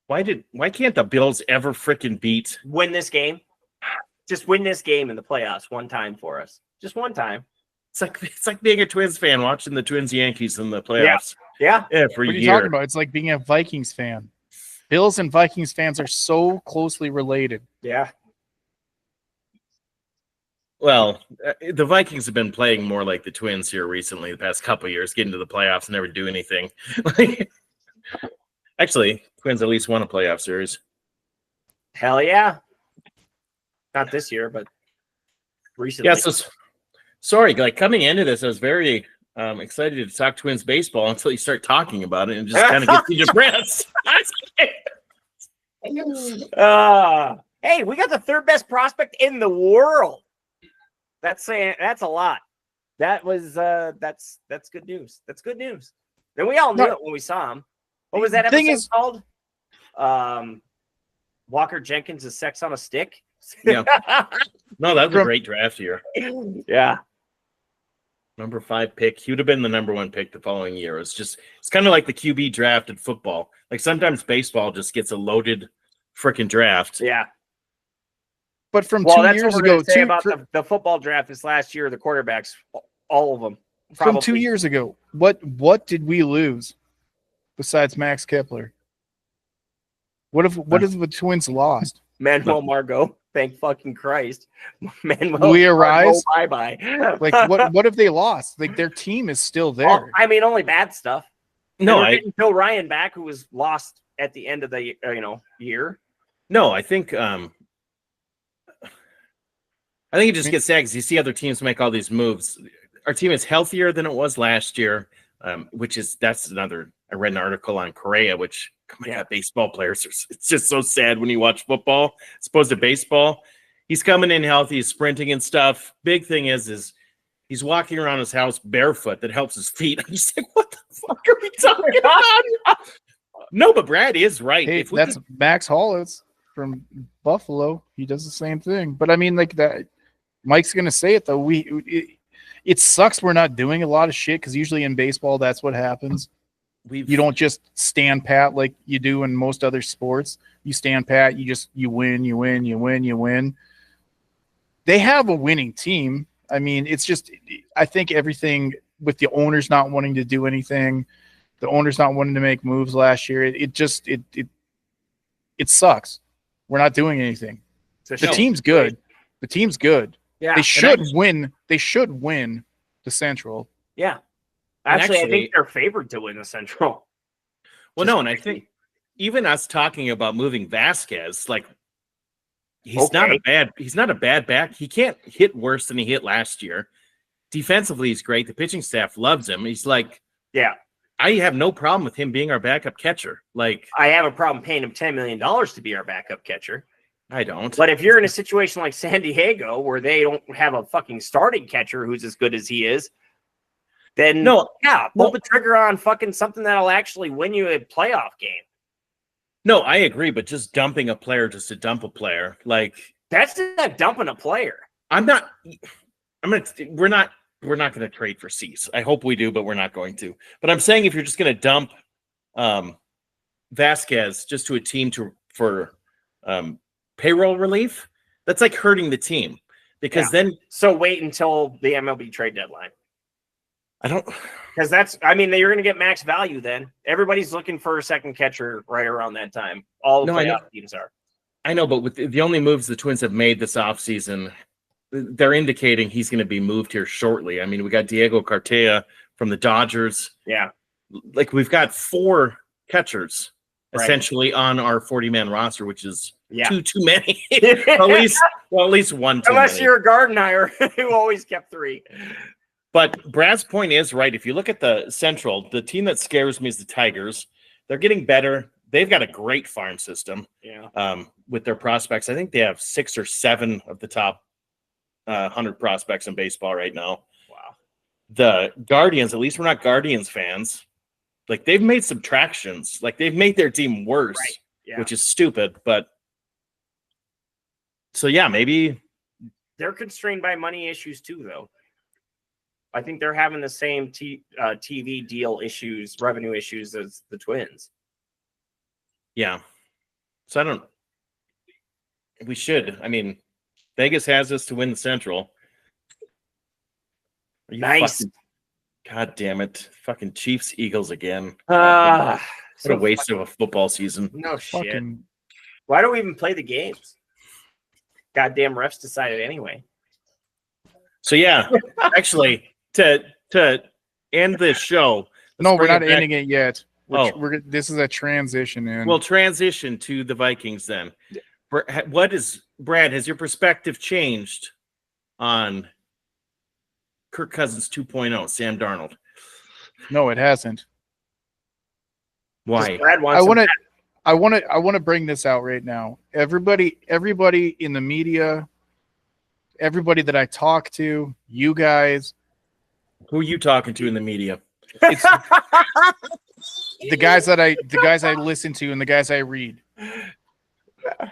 Why can't the Bills ever freaking win this game? Just win this game in the playoffs one time for us. Just one time. It's like being a Twins fan watching the Twins Yankees in the playoffs. Yeah. Every year. What are you year. talking about? It's like being a Vikings fan. Bills and Vikings fans are so closely related. Yeah. Well, the Vikings have been playing more like the Twins here recently, the past couple of years, getting to the playoffs and never do anything. Actually, Twins at least won a playoff series. Hell yeah. Not this year, but recently. Yeah, so sorry, like coming into this, I was very excited to talk Twins baseball until you start talking about it and just kind of gets you depressed. Hey, we got the third best prospect in the world. That's a lot. That was that's good news. That's good news. And we all knew it when we saw him. What was that episode called? Walker Jenkins is sex on a stick. Yeah. No, that was a great draft year. Yeah. Number 5 pick. He would have been the number 1 pick the following year. It's kind of like the QB draft in football. Like sometimes baseball just gets a loaded freaking draft. Yeah. But from 2 years ago, the football draft this last year, the quarterbacks, all of them. Probably. From 2 years ago, what did we lose besides Max Kepler? What have the Twins lost? Manuel Margot. Thank fucking Christ. Manuel Margot, bye-bye. Like what have they lost? Like their team is still there. Well, I mean, only bad stuff. No, I didn't Bill Ryan back, who was lost at the end of the year. No, I think I think it just gets sad because you see other teams make all these moves. Our team is healthier than it was last year, that's another. I read an article on Correa, which God, baseball players it's just so sad when you watch football as opposed to baseball. He's coming in healthy, he's sprinting and stuff. Big thing is he's walking around his house barefoot. That helps his feet. I'm just like, what the fuck are we talking about? No, but Brad is right. Hey, that's Max Hollins from Buffalo. He does the same thing. But I mean, like that. Mike's gonna say it though. It sucks we're not doing a lot of shit because usually in baseball that's what happens. You don't just stand pat like you do in most other sports. You stand pat. You win. They have a winning team. I mean, it's just I think everything with the owners not wanting to do anything, the owners not wanting to make moves last year. It sucks. We're not doing anything. The team's good. The team's good. Yeah, they should win. They should win the Central. Yeah, actually, I think they're favored to win the Central. Well, no, and I think even us talking about moving Vasquez, like he's not a bad back. He can't hit worse than he hit last year. Defensively, he's great. The pitching staff loves him. He's like, I have no problem with him being our backup catcher. Like, I have a problem paying him $10 million to be our backup catcher. I don't. But if you're in a situation like San Diego where they don't have a fucking starting catcher who's as good as he is, then pull the trigger on fucking something that'll actually win you a playoff game. No, I agree, but just dumping a player just to dump a player, like that's not dumping a player. We're not going to trade for Cease. I hope we do, but we're not going to. But I'm saying if you're just going to dump Vasquez just to a team for payroll relief, that's like hurting the team because then. So wait until the MLB trade deadline. Because you're going to get max value then. Everybody's looking for a second catcher right around that time. All the playoff teams are. I know, but with the only moves the Twins have made this offseason, they're indicating he's going to be moved here shortly. I mean, we got Diego Cartaya from the Dodgers. Yeah. Like we've got 4 catchers essentially on our 40-man roster, which is too many. at least one too Unless many. You're a Gardenhire who always kept 3. But Brad's point is right. If you look at the Central, the team that scares me is the Tigers. They're getting better. They've got a great farm system. Yeah. With their prospects, I think they have 6 or 7 of the top 100 prospects in baseball right now. Wow. The Guardians, at least we're not Guardians fans. Like they've made subtractions. Like they've made their team worse, which is stupid. But so maybe they're constrained by money issues too, though. I think they're having the same TV deal issues, revenue issues as the Twins. Yeah. So we should. I mean, Vegas has us to win the Central. Nice. God damn it. Fucking Chiefs, Eagles again. What a waste of a football season. No shit. Why do we even play the games? Goddamn refs decided anyway. So actually, to end this show. No, we're not ending it yet. This is a transition in. We'll transition to the Vikings then. Brad, has your perspective changed on Kirk Cousins 2.0, Sam Darnold? No, it hasn't. Why? I want to bring this out right now. Everybody in the media, everybody that I talk to, you guys. Who are you talking to in the media? It's the guys I listen to and the guys I read.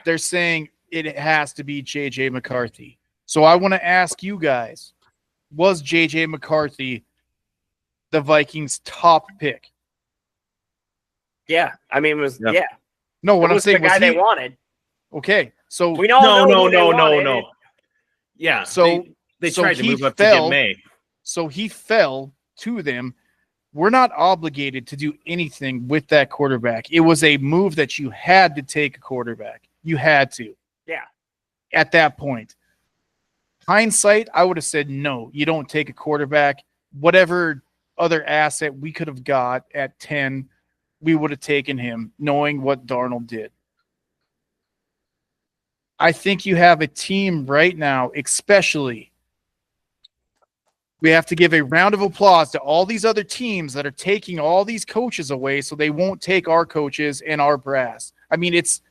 They're saying it has to be JJ McCarthy. So I want to ask you guys, was JJ McCarthy the Vikings' top pick? Yeah. I mean, it was No, what I'm saying was the guy they wanted. Okay. So we know no. Yeah. So they tried to move up to get May. So he fell to them. We're not obligated to do anything with that quarterback. It was a move that you had to take a quarterback. You had to. Yeah. At that point. Hindsight, I would have said, no, you don't take a quarterback. Whatever other asset we could have got at 10, we would have taken him, knowing what Darnold did. I think you have a team right now, especially. We have to give a round of applause to all these other teams that are taking all these coaches away so they won't take our coaches and our brass. I mean, it's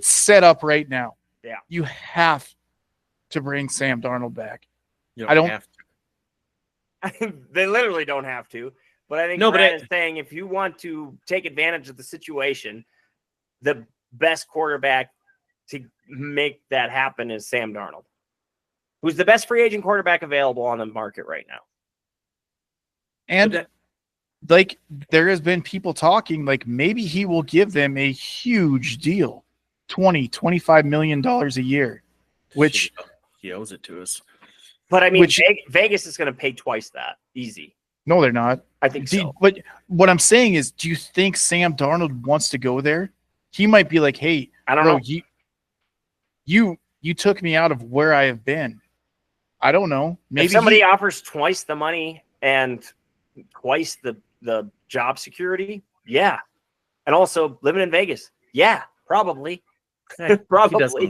set up right now. Yeah. You have to bring Sam Darnold back. I don't have to. They literally don't have to. But I think Brad is saying if you want to take advantage of the situation, the best quarterback to make that happen is Sam Darnold, who's the best free agent quarterback available on the market right now. And like there has been people talking like maybe he will give them a huge deal, $20-25 million a year, which he owes it to us. But I mean, Vegas is going to pay twice that. Easy. No, they're not. I think so. But what I'm saying is, do you think Sam Darnold wants to go there? He might be like, hey, I don't know. You took me out of where I have been. I don't know. Maybe if somebody offers twice the money and twice the job security, yeah. And also living in Vegas, yeah, probably. Probably.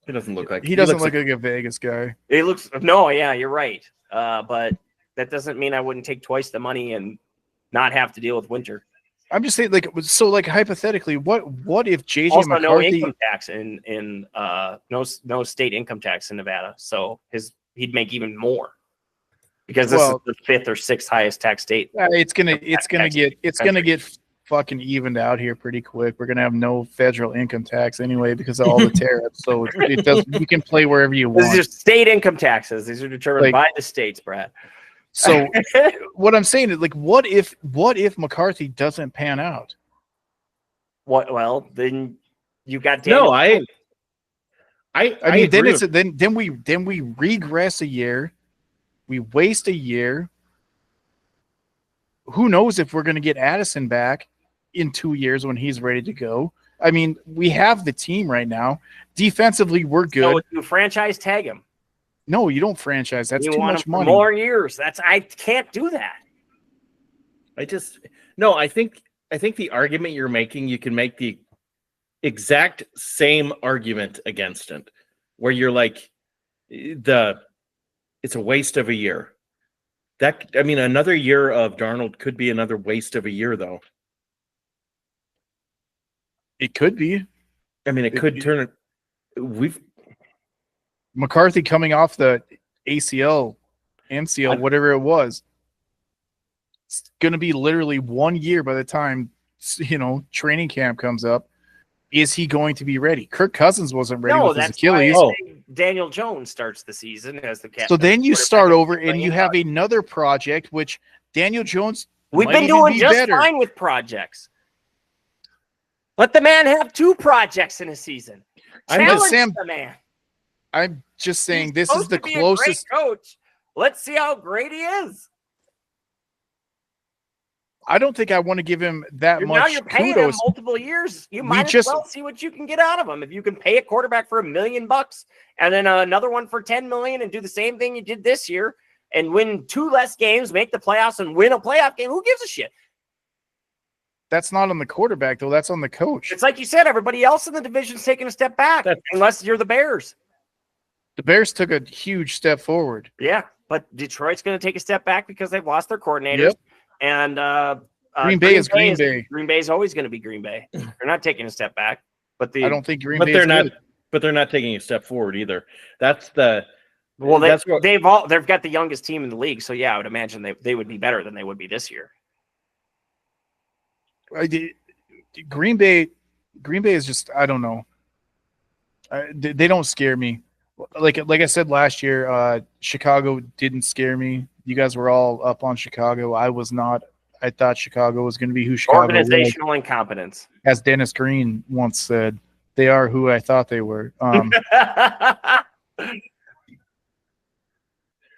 He doesn't look like a Vegas guy. It looks yeah, you're right. But that doesn't mean I wouldn't take twice the money and not have to deal with winter. I'm just saying, like hypothetically, what if JJ also McCarthy no income tax in no state income tax in Nevada, so he'd make even more because this is the 5th or 6th highest tax state. It's gonna get fucking evened out here pretty quick. We're gonna have no federal income tax anyway because of all the tariffs. So it does. You can play wherever you want. These are state income taxes. These are determined by the states, Brad. So what I'm saying is, like, what if McCarthy doesn't pan out? What? Well, then you got Daniel. No, I mean, then we regress a year, we waste a year. Who knows if we're going to get Addison back in 2 years when he's ready to go? I mean, we have the team right now. Defensively, we're good. So you franchise tag him. No, you don't franchise. That's too much money. More years. I can't do that. I think the argument you're making, you can make the exact same argument against it, where you're like, it's a waste of a year. Another year of Darnold could be another waste of a year, though. It could be. I mean, it could turn it. McCarthy coming off the ACL, MCL, whatever it was. It's going to be literally 1 year by the time, training camp comes up. Is he going to be ready? Kirk Cousins wasn't ready with his Achilles. Daniel Jones starts the season as the captain. So then you start over and you have another project, which Daniel Jones. We've been doing just fine with projects. Let the man have 2 projects in a season. Challenge the man. I'm just saying this is the closest coach. Let's see how great he is. I don't think I want to give him that much. Now you're paying him multiple years. You might as well see what you can get out of him. If you can pay a quarterback for $1 million and then another one for $10 million and do the same thing you did this year and win 2 less games, make the playoffs and win a playoff game, who gives a shit? That's not on the quarterback, though. That's on the coach. It's like you said, everybody else in the division's taking a step back, unless you're the Bears. The Bears took a huge step forward. Yeah, but Detroit's going to take a step back because they've lost their coordinators. Yep. And Green Bay is Green Bay. Green Bay is always going to be Green Bay. They're not taking a step back. But I don't think Green Bay is not. good. But they're not taking a step forward either. That's the. Well, they've got the youngest team in the league, so yeah, I would imagine they would be better than they would be this year. Green Bay is just, I don't know. They don't scare me. Like I said last year, Chicago didn't scare me. You guys were all up on Chicago. I was not. I thought Chicago was going to be who Chicago was. Organizational incompetence. As Dennis Green once said, they are who I thought they were.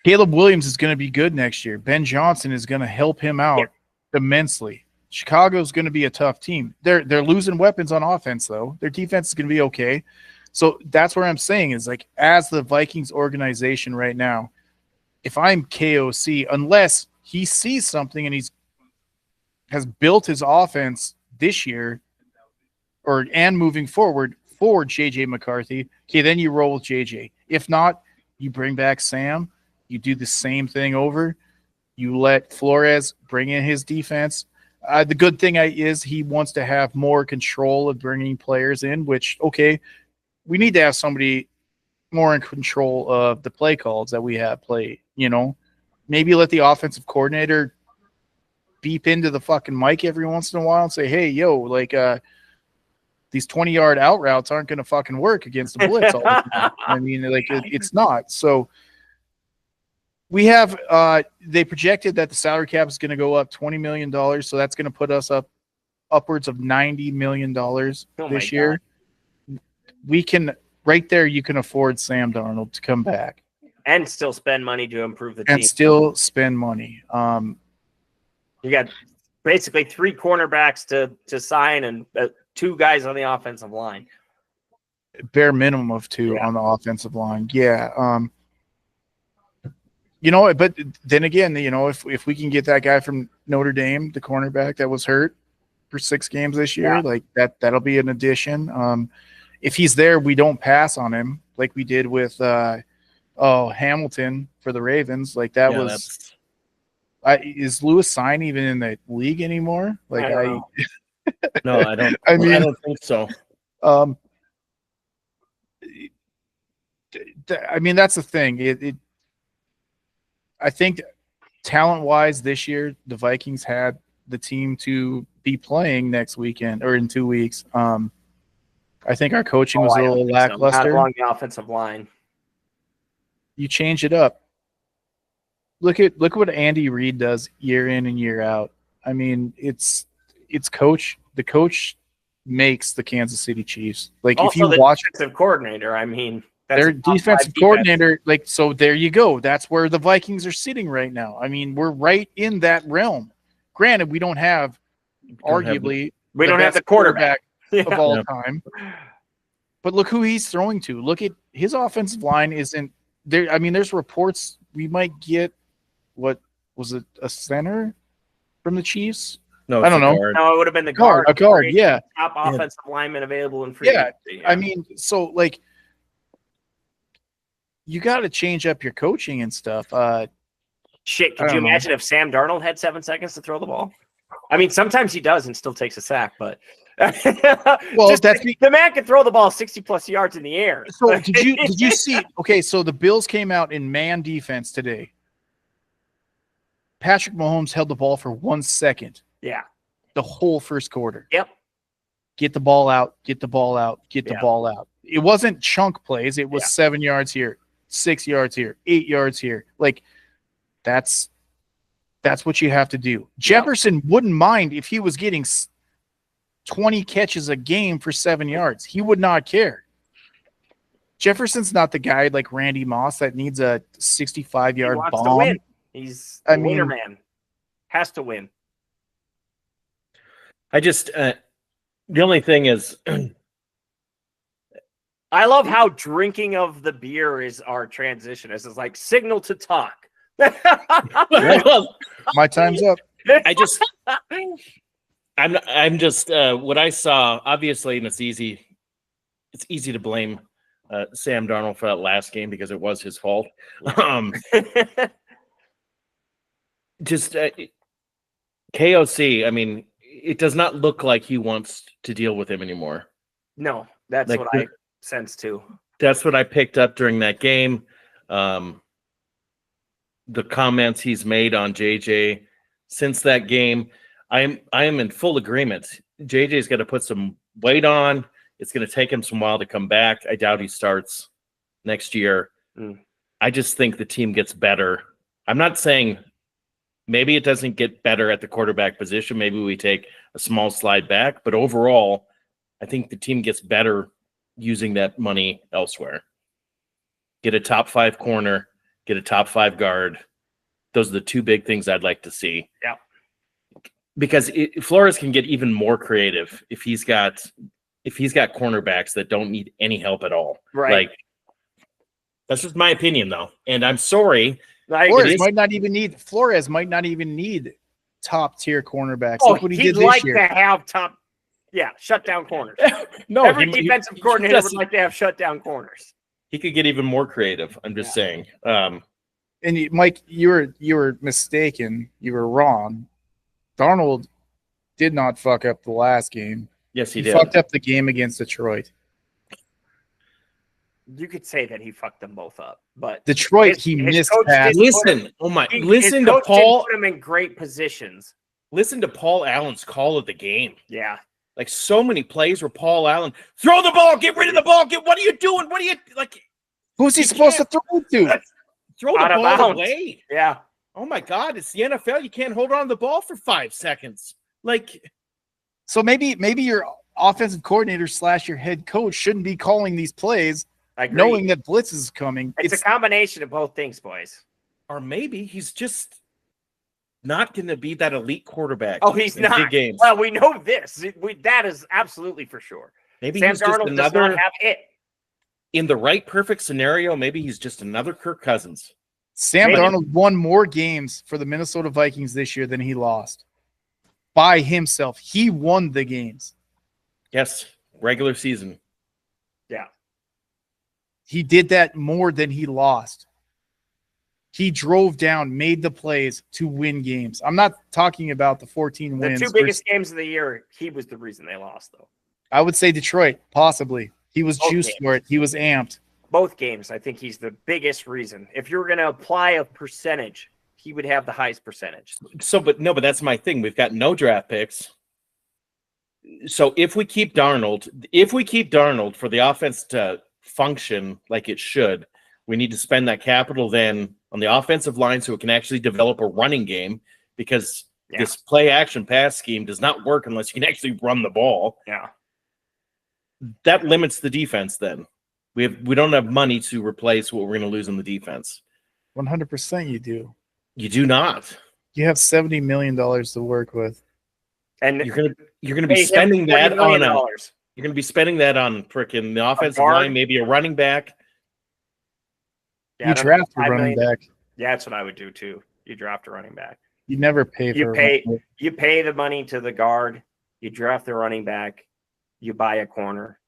Caleb Williams is going to be good next year. Ben Johnson is going to help him out immensely. Chicago's going to be a tough team. They're losing weapons on offense, though. Their defense is going to be okay. So that's where I'm saying is, like, as the Vikings organization right now, if I'm KOC, unless he sees something and has built his offense this year and moving forward afford JJ McCarthy, okay, then you roll with JJ. If not, you bring back Sam. You do the same thing over. You let Flores bring in his defense. The good thing is he wants to have more control of bringing players in, which, okay, we need to have somebody more in control of the play calls that we have play, Maybe let the offensive coordinator beep into the fucking mic every once in a while and say, hey, yo, like these 20-yard out routes aren't going to fucking work against the blitz all the time. I mean, like it's not. So we have they projected that the salary cap is going to go up $20 million. So that's going to put us up upwards of $90 million this year. We can right there. You can afford Sam Darnold to come back and still spend money to improve the team. And still spend money. You got basically 3 cornerbacks to sign and 2 guys on the offensive line. Bare minimum of 2 on the offensive line. Yeah. But then again, if we can get that guy from Notre Dame, the cornerback that was hurt for 6 games this year, like that'll be an addition. If he's there, we don't pass on him like we did with Hamilton for the Ravens. Like that was. Is Lewis Cine even in the league anymore? Like no, I don't. I don't think so. I mean, that's the thing. I think talent-wise this year, the Vikings had the team to be playing next weekend or in 2 weeks. I think our coaching was a little lackluster. Not along the offensive line. You change it up. Look what Andy Reid does year in and year out. I mean, it's coach. The coach makes the Kansas City Chiefs. Like also, if you the watch defensive coordinator, I mean, their defensive coordinator. Like so, there you go. That's where the Vikings are sitting right now. I mean, we're right in that realm. Granted, we don't have arguably we don't have the quarterback of all time. But look who he's throwing to. Look at his offensive line isn't there. I mean, there's reports we might get. What was it? A center from the Chiefs? No, I don't know. No, it would have been the guard. A guard, yeah. Top offensive lineman available in free agency. I mean, so like, you got to change up your coaching and stuff. Shit, could you imagine if Sam Darnold had 7 seconds to throw the ball? I mean, sometimes he does and still takes a sack, but well, the man can throw the ball 60+ yards in the air. So did you see? Okay, so the Bills came out in man defense today. Patrick Mahomes held the ball for 1 second. Yeah. The whole first quarter. Yep. Get the ball out, get the ball out, get the ball out. It wasn't chunk plays. It was 7 yards here, 6 yards here, 8 yards here. Like that's what you have to do. Jefferson wouldn't mind if he was getting 20 catches a game for 7 yards. He would not care. Jefferson's not the guy like Randy Moss that needs a 65-yard bomb. To win. He's a winner man. Has to win. I just the only thing is I love how drinking of the beer is our transition. It's like signal to talk. My time's up. I'm just what I saw, obviously, and it's easy to blame Sam Darnold for that last game because it was his fault. KOC, I mean, it does not look like he wants to deal with him anymore. No, that's like, what I sense too. That's what I picked up during that game. The comments he's made on JJ since that game, I am in full agreement. JJ's got to put some weight on. It's going to take him some while to come back. I doubt he starts next year. I just think the team gets better. I'm not saying maybe it doesn't get better at the quarterback position. Maybe we take a small slide back. But overall, I think the team gets better using that money elsewhere. Get a top 5 corner, get a top 5 guard. Those are the 2 big things I'd like to see. Yeah. Because Flores can get even more creative if he's got cornerbacks that don't need any help at all. Right. Like, that's just my opinion, though. And I'm sorry. Flores might not even need top tier cornerbacks. Oh, look what he did this year. To have top Yeah, shut down corners. No, Every defensive coordinator would like to have shut down corners. He could get even more creative. I'm just saying. And Mike, you were mistaken. You were wrong. Darnold did not fuck up the last game. Yes, he He did. fucked up the game against Detroit. You could say that he fucked them both up, but Detroit, his missed coach pass. didn't Listen, listen his to coach Paul. didn't put him in great positions. Listen to Paul Allen's call of the game. Yeah, Like so many plays where Paul Allen throw the ball, get rid of the ball. What are you doing? What are you like? Who's he supposed to throw to? Throw the Out of ball bounds. away. yeah. Oh my God, it's the NFL. You can't hold on to the ball for 5 seconds. Like, So maybe your offensive coordinator / your head coach shouldn't be calling these plays, I agree. knowing that blitz is coming. It's a combination of both things, boys. or maybe he's just not going to be that elite quarterback. Oh, he's in not. big games. Well, we know this. That is absolutely for sure. Maybe Sam he's just Darnold does another. not have it. In the right perfect scenario, maybe he's just another Kirk Cousins. Sam Maybe. Darnold won more games for the Minnesota Vikings this year than he lost. By himself. He won the games. Yes, regular season. Yeah. He did that more than he lost. He drove down, made the plays to win games. I'm not talking about the 14 The wins. two biggest games of the year, he was the reason they lost, though. I would say Detroit, possibly. He was Both juiced games. for it. He was amped. Both games, I think he's the biggest reason. If you were going to apply a percentage, he would have the highest percentage. So, but that's my thing. We've got no draft picks. So if we keep Darnold for the offense to function like it should, we need to spend that capital then on the offensive line so it can actually develop a running game, because this play action pass scheme does not work unless you can actually run the ball. Yeah. That limits the defense then. We don't have money to replace what we're going to lose in the defense. 100% you do. You do not. You have $70 million to work with. And You're gonna be spending that on you're gonna be spending that on frickin' the offensive line, maybe a running back. Yeah, You draft a $5 running million. back. Yeah, that's what I would do too. You draft a running back. You never pay for You pay the money to the guard. You draft the running back. You buy a corner,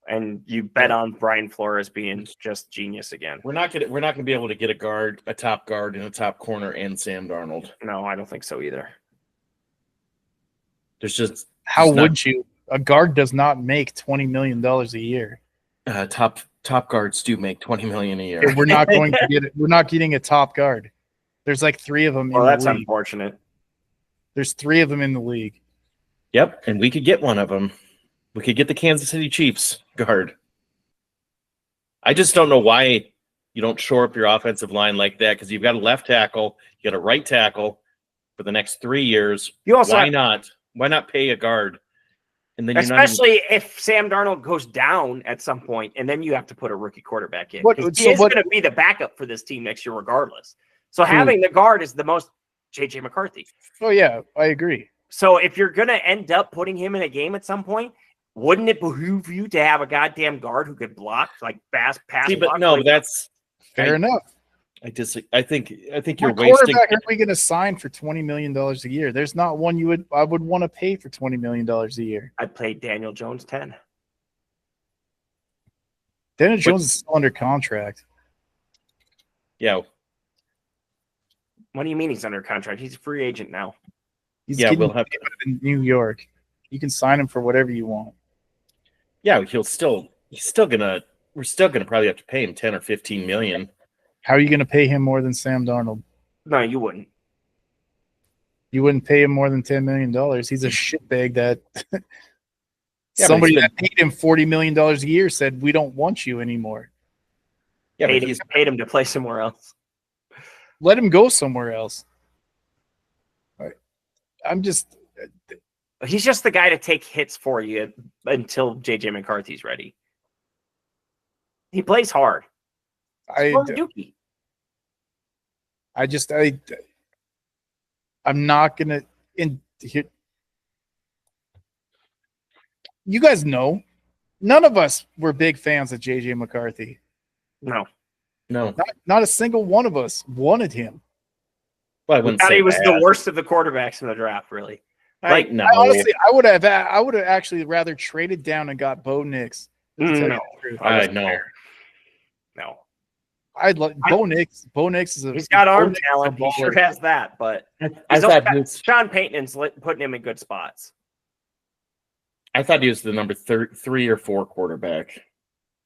and you bet on Brian Flores being just genius again. We're not gonna be able to get a top guard, and a top corner, and Sam Darnold. No, I don't think so either. There's just How would you? A guard does not make $20 million a year. top guards do make $20 million a year. Okay, we're not going to get it. We're not getting a top guard. There's like 3 of them Well, in that's the league. unfortunate. There's 3 of them in the league. Yep, and we could get one of them. We could get the Kansas City Chiefs guard. I just don't know why you don't shore up your offensive line like that, because you've got a left tackle, you got a right tackle for the next 3 years. You also Why not? Why not pay a guard? And then especially if Sam Darnold goes down at some point, and then you have to put a rookie quarterback in. What- He so is what- going to be the backup for this team next year, regardless. So having the guard is the most JJ McCarthy. Oh yeah, I agree. So if you're going to end up putting him in a game at some point, wouldn't it behoove you to have a goddamn guard who could block, like pass? See, but block, no, like, that's Fair enough. I disagree. I think you're What wasting. quarterback are we going to sign for $20 million a year? There's not one I would want to pay for $20 million a year. I'd play Daniel Jones 10. Daniel Jones is still under contract. Yeah, What do you mean he's under contract? He's a free agent now. He's yeah, getting we'll have. in New York. You can sign him for whatever you want. Yeah, we're still gonna probably have to pay him 10 or 15 million. How are you going to pay him more than Sam Darnold? No, you wouldn't. You wouldn't pay him more than $10 million. He's a shitbag that Yeah, somebody but that paid him $40 million a year said, we don't want you anymore. Yeah, but Paid him to play somewhere else. Let him go somewhere else. All right. He's just the guy to take hits for you until JJ McCarthy's ready. He plays hard. Dookie. I'm not gonna you guys know none of us were big fans of JJ McCarthy. No. Not a single one of us wanted him. Well, I We wouldn't thought say he was bad. the worst of the quarterbacks in the draft, really. Like, no. Honestly, I would have actually rather traded down and got Bo Nix. No, No. I'd like Bo Nix. Bo Nix is he's got arm talent. He sure has that, but Sean Payton's putting him in good spots. I thought he was the number 3 or 4 quarterback.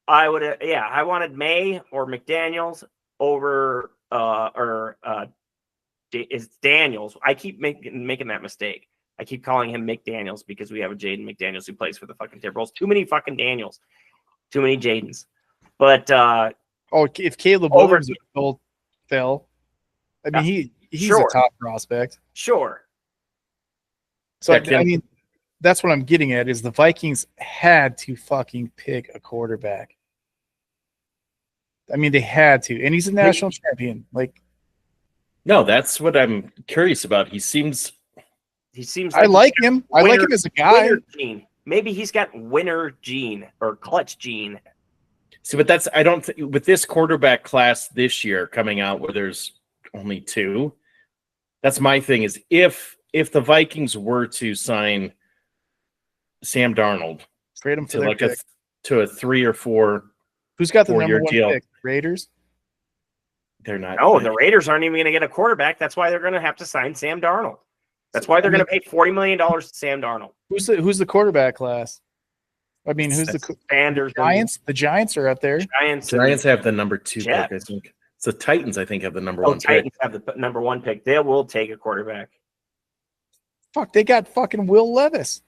I wanted May or McDaniels over it's Daniels. I keep making that mistake. I keep calling him McDaniels because we have a Jaden McDaniels who plays for the fucking Timberwolves. Too many fucking Daniels. Too many Jadens. But if Caleb Williams fell, I mean he's a top prospect. Sure. So I mean that's what I'm getting at is the Vikings had to fucking pick a quarterback. I mean they had to, and he's a national champion. Like, no, that's what I'm curious about. He seems. I like him. I like him as a guy. Gene. Maybe he's got winner gene or clutch gene. See, but that's with this quarterback class this year coming out where there's only 2. That's my thing is if the Vikings were to sign Sam Darnold, trade him to like a 3 or 4. Who's got the number 1 pick? Raiders? They're not. No, the Raiders aren't even going to get a quarterback. That's why they're going to have to sign Sam Darnold. That's why they're going to pay $40 million to Sam Darnold. Who's the quarterback class? I mean, who's the Sanders? Giants? The Giants are up there. Giants have the number 2 pick, I think. So Titans, I think, have the number 1 pick. Titans have the number 1 pick. They will take a quarterback. Fuck, they got fucking Will Levis.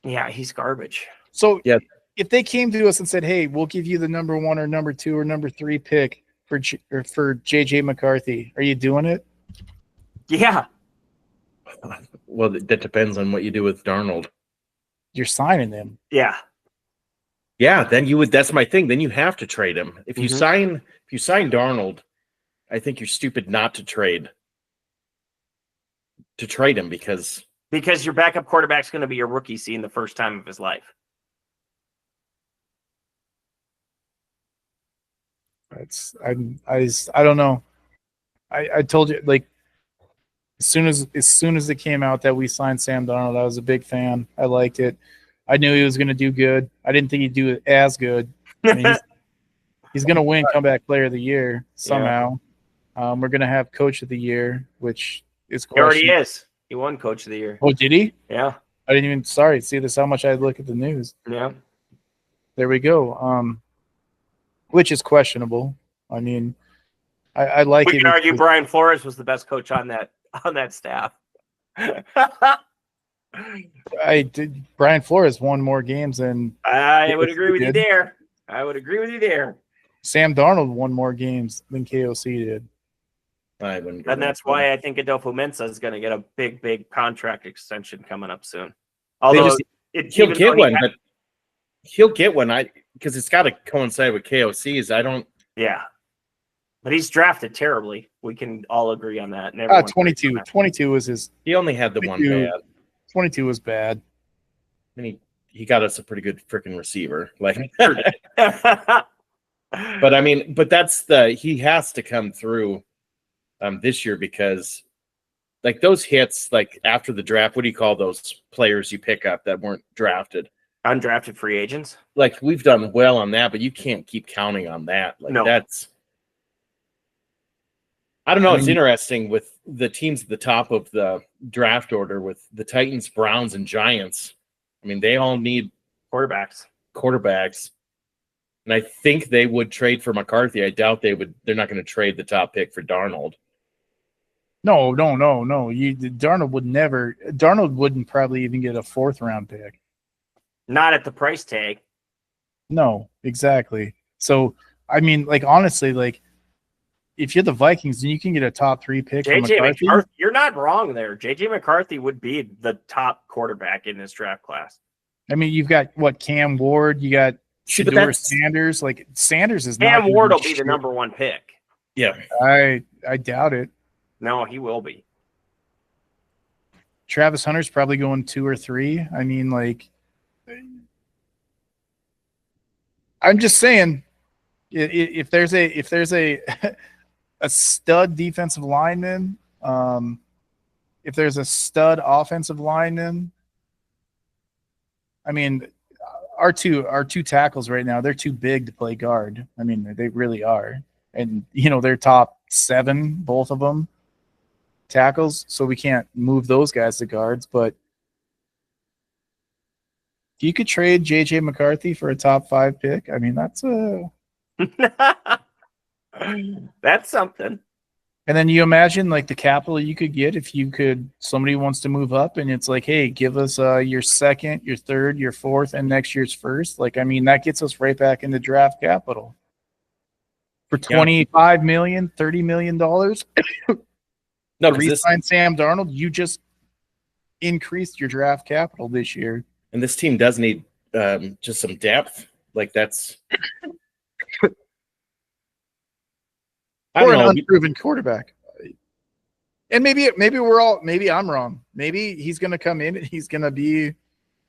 Yeah, he's garbage. So if they came to us and said, "Hey, we'll give you the number 1 or number 2 or number 3 pick for JJ McCarthy," are you doing it? Yeah. Well, that depends on what you do with Darnold. You're signing him. Yeah. Yeah, then you would. That's my thing. Then you have to trade him. If you sign Darnold, I think you're stupid not to trade him because your backup quarterback's going to be your rookie seeing the first time of his life. I don't know. I told you, like, as soon as it came out that we signed Sam Darnold, I was a big fan. I liked it. I knew he was going to do good. I didn't think he'd do it as good. I mean, he's going to win comeback player of the year somehow. Yeah. We're going to have coach of the year, which is he already is. He won coach of the year. Oh, did he? Yeah. I didn't even. Sorry. See, this is how much I look at the news. Yeah. There we go. Which is questionable. I mean, I like it. We can argue Brian Flores was the best coach on that staff. Brian Flores won more games than I would agree with you there. Sam Darnold won more games than KOC did. And that's why I think Adolfo Mensa is going to get a big contract extension coming up soon. Although he'll get one, but he'll get one. Because it's got to coincide with KOC's. Yeah. But he's drafted terribly. We can all agree on that. 22. 22 was his. He only had the 1 bad. 22 was bad. And he got us a pretty good freaking receiver. Like, but I mean, he has to come through this year because like those hits, like after the draft, what do you call those players you pick up that weren't drafted? Undrafted free agents. Like we've done well on that, but you can't keep counting on that. Like I don't know. It's interesting with the teams at the top of the draft order with the Titans, Browns, and Giants. I mean, they all need quarterbacks. And I think they would trade for McCarthy. I doubt they would. They're not going to trade the top pick for Darnold. No. Darnold wouldn't probably even get a 4th round pick. Not at the price tag. No, exactly. So, I mean, like, honestly, like, if you're the Vikings, then you can get a top 3 pick. JJ McCarthy, you're not wrong there. JJ McCarthy would be the top quarterback in this draft class. I mean, you've got Cam Ward, you got Shedeur Sanders. Like Sanders is Cam Ward will be the number 1 pick. Yeah, I doubt it. No, he will be. Travis Hunter's probably going 2 or 3. I mean, like, I'm just saying, if there's a a stud defensive lineman, if if there's a stud offensive lineman, I mean, our two tackles right now, they're too big to play guard. I mean, they really are. And, they're top 7, both of them, tackles, so we can't move those guys to guards. But if you could trade J.J. McCarthy for a top 5 pick, I mean, that's that's something. And then you imagine like the capital you could get if somebody wants to move up and it's like, hey, give us your second, your third, your fourth, and next year's first. Like, I mean, that gets us right back into draft capital. For $25 million, $30 million. No, re-sign Sam Darnold, you just increased your draft capital this year. And this team does need just some depth. Like that's or an unproven quarterback. And maybe I'm wrong. Maybe he's gonna come in and he's gonna be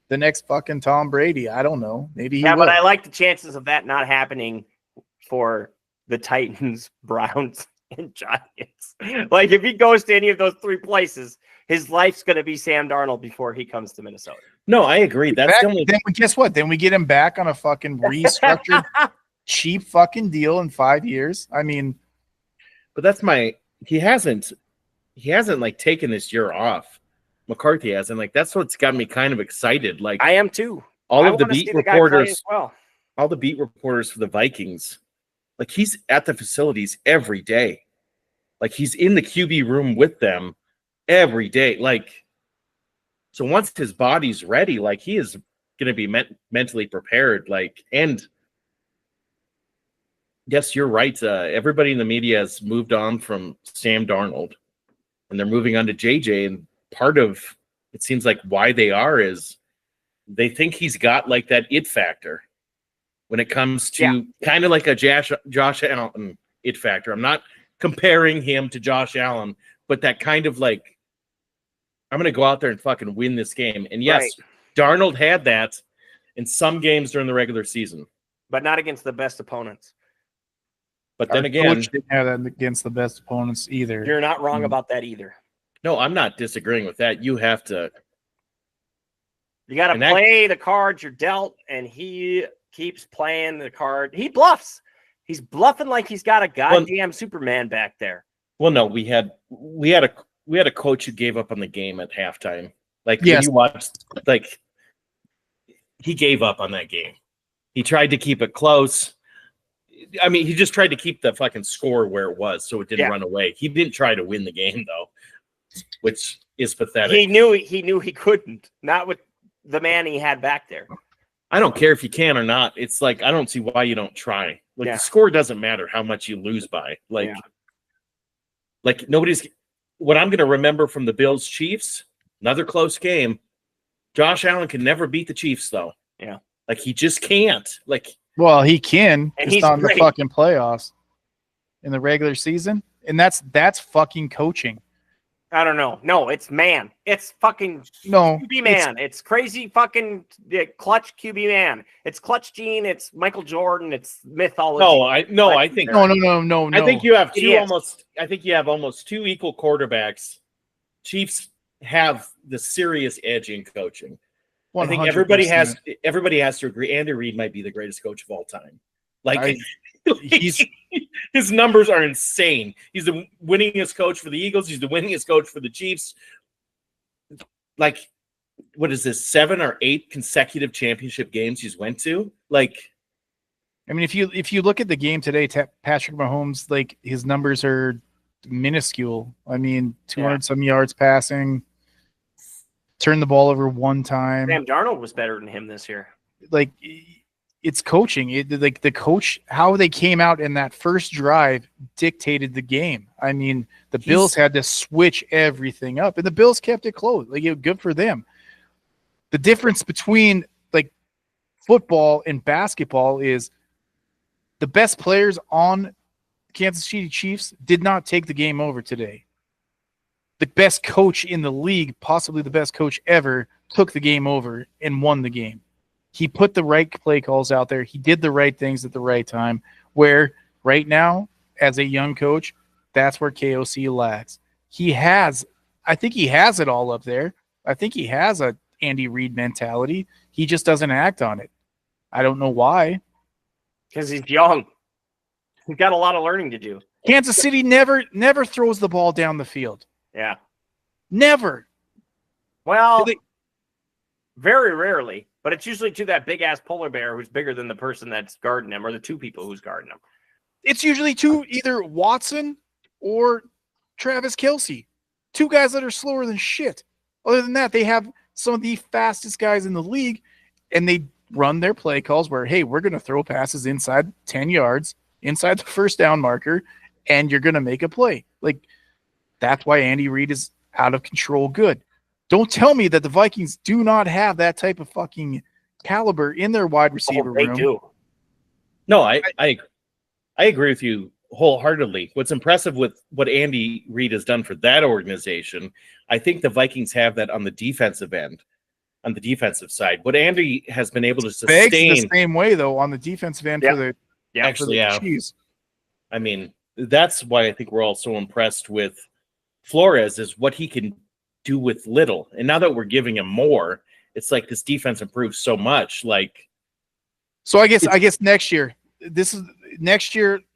the next fucking Tom Brady. I don't know. Maybe he will. But I like the chances of that not happening for the Titans, Browns, and Giants. Like if he goes to any of those 3 places, his life's gonna be Sam Darnold before he comes to Minnesota. No, I agree. Then guess what? Then we get him back on a fucking restructured cheap fucking deal in 5 years. I mean, but that's he hasn't like taken this year off. McCarthy hasn't. Like that's what's got me kind of excited. Like I am too. All the beat reporters for the Vikings, like he's at the facilities every day. Like he's in the QB room with them every day. Like so once his body's ready, like he is going to be mentally prepared. Like and. Yes, you're right. Everybody in the media has moved on from Sam Darnold, and they're moving on to JJ. And part of it seems like why they are is they think he's got like that it factor when it comes to kind of like a Josh Allen it factor. I'm not comparing him to Josh Allen, but that kind of like I'm going to go out there and fucking win this game. And yes, Darnold had that in some games during the regular season, but not against the best opponents. But then again, didn't have that against the best opponents either. You're not wrong about that either. No, I'm not disagreeing with that. You have to. You got to play the cards you're dealt, and he keeps playing the card. He bluffs. He's bluffing like he's got a goddamn Superman back there. Well, no, we had a coach who gave up on the game at halftime. Like when you watched, like he gave up on that game. He tried to keep it close. I mean, he just tried to keep the fucking score where it was so it didn't run away. He didn't try to win the game, though, which is pathetic. He knew he couldn't, not with the man he had back there. I don't care if you can or not. It's like, I don't see why you don't try. Like, the score doesn't matter how much you lose by. Like nobody's – what I'm going to remember from the Bills-Chiefs, another close game, Josh Allen can never beat the Chiefs, though. Yeah. Like, he just can't. Like – well, he can, and just on the fucking playoffs in the regular season, and that's fucking coaching. I don't know. No, it's man. It's fucking QB man. It's crazy fucking clutch QB man. It's clutch gene. It's Michael Jordan. It's mythology. I think no. I think you have I think you have almost 2 equal quarterbacks. Chiefs have the serious edge in coaching. 100%. I think everybody has to agree. Andy Reid might be the greatest coach of all time. Like his numbers are insane. He's the winningest coach for the Eagles. He's the winningest coach for the Chiefs. Like, what is this? 7 or 8 consecutive championship games he's went to. Like, I mean, if you look at the game today, Patrick Mahomes, like his numbers are minuscule. I mean, 200 some yards passing. Turned the ball over 1 time. Sam Darnold was better than him this year. Like, it's coaching. Like the coach, how they came out in that first drive dictated the game. I mean, the Bills had to switch everything up, and the Bills kept it close. Like, good for them. The difference between like football and basketball is the best players on Kansas City Chiefs did not take the game over today. The best coach in the league, possibly the best coach ever, took the game over and won the game. He put the right play calls out there. He did the right things at the right time, where right now, as a young coach, that's where KOC lacks. He has, I think he has it all up there. I think he has a Andy Reid mentality. He just doesn't act on it. I don't know why. Because he's young. He's got a lot of learning to do. Kansas City never throws the ball down the field. Yeah. Never. Well, very rarely, but it's usually to that big-ass polar bear who's bigger than the person that's guarding him or the two people who's guarding him. It's usually to either Watson or Travis Kelce. Two guys that are slower than shit. Other than that, they have some of the fastest guys in the league, and they run their play calls where, hey, we're going to throw passes inside 10 yards, inside the first down marker, and you're going to make a play. Like, that's why Andy Reid is out of control good. Don't tell me that the Vikings do not have that type of fucking caliber in their wide receiver room. They do. No, I agree with you wholeheartedly. What's impressive with what Andy Reid has done for that organization, I think the Vikings have that on the defensive end, on the defensive side. What Andy has been able to sustain the same way though on the defensive end for the Chiefs. I mean, that's why I think we're all so impressed with Flores is what he can do with little. And now that we're giving him more, it's like this defense improves so much. Like, so I guess next year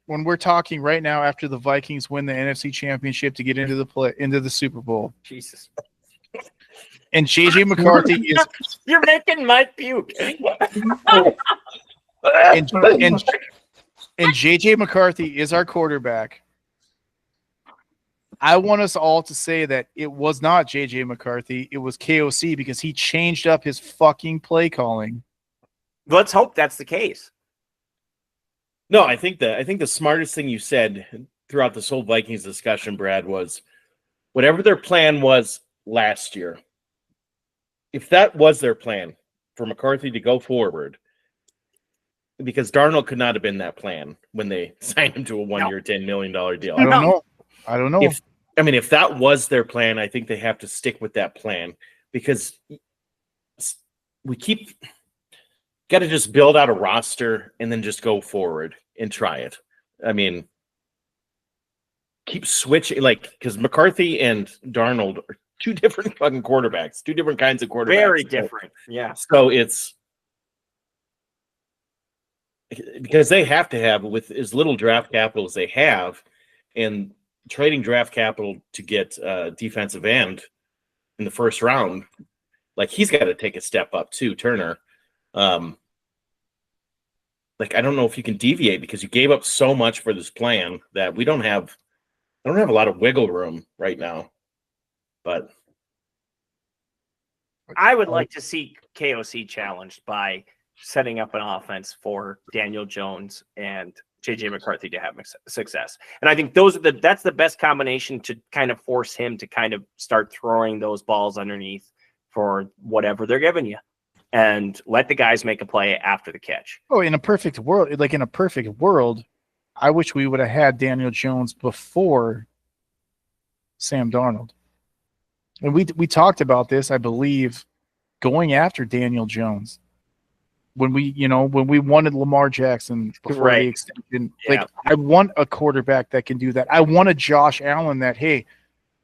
when we're talking right now after the Vikings win the NFC Championship to get into the Super Bowl. Jesus. And JJ McCarthy is you're making Mike puke. and JJ McCarthy is our quarterback. I want us all to say that it was not JJ McCarthy, it was KOC because he changed up his fucking play calling. Let's hope that's the case. No, I think the smartest thing you said throughout this whole Vikings discussion, Brad, was whatever their plan was last year. If that was their plan for McCarthy to go forward, because Darnold could not have been that plan when they signed him to a 1-year, $10 million deal. I don't know. If that was their plan, I think they have to stick with that plan because we got to just build out a roster and then just go forward and try it. I mean, keep switching, because McCarthy and Darnold are two different fucking quarterbacks, two different kinds of quarterbacks. Very different. Yeah. So it's because they have to have, with as little draft capital as they have, and trading draft capital to get defensive end in the first round, like he's got to take a step up too, Turner. I don't know if you can deviate because you gave up so much for this plan that I don't have a lot of wiggle room right now. But I would like to see KOC challenged by setting up an offense for Daniel Jones and JJ McCarthy to have success. And I think that's the best combination to kind of force him to kind of start throwing those balls underneath for whatever they're giving you and let the guys make a play after the catch. Oh, in a perfect world, I wish we would have had Daniel Jones before Sam Darnold. And we talked about this, I believe, going after Daniel Jones. When we wanted Lamar Jackson before the extension, I want a quarterback that can do that. I want a Josh Allen that, hey,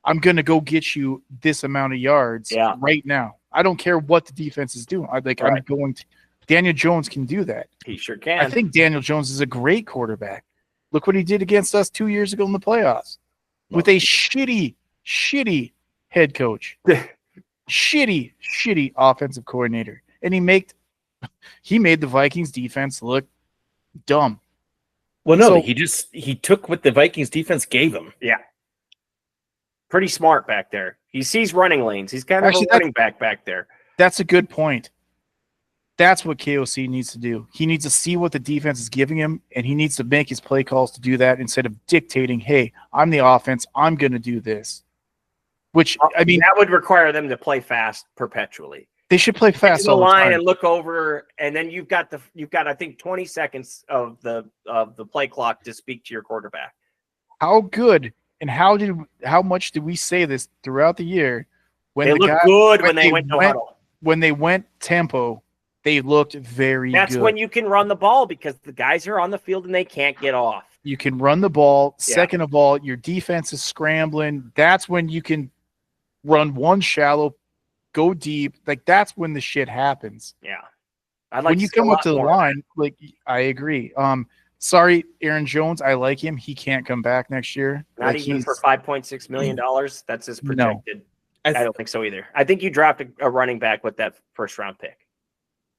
I'm going to go get you this amount of yards right now. I don't care what the defense is doing. I'm going to. Daniel Jones can do that. He sure can. I think Daniel Jones is a great quarterback. Look what he did against us 2 years ago in the playoffs with a shitty head coach, shitty offensive coordinator, and he made the Vikings defense look dumb. Well, no, he took what the Vikings defense gave him. Yeah. Pretty smart back there. He sees running lanes. He's kind of a running back there. That's a good point. That's what KOC needs to do. He needs to see what the defense is giving him, and he needs to make his play calls to do that instead of dictating, hey, I'm the offense, I'm going to do this. Which, I mean, that would require them to play fast perpetually. They should play fast all the line time. And look over, and then you've got I think 20 seconds of the play clock to speak to your quarterback. How good and how much did we say this throughout the year? When they looked good when they went no huddle. When they went tempo, they looked very good. That's when you can run the ball because the guys are on the field and they can't get off. You can run the ball. Yeah. Second of all, your defense is scrambling. That's when you can run one shallow, go deep. Like that's when the shit happens. Yeah. I'd like when you come up to the line, like I agree. Sorry, Aaron Jones. I like him. He can't come back next year. Not like even for $5.6 million. That's his projected. No. I don't think so either. I think you dropped a running back with that first round pick.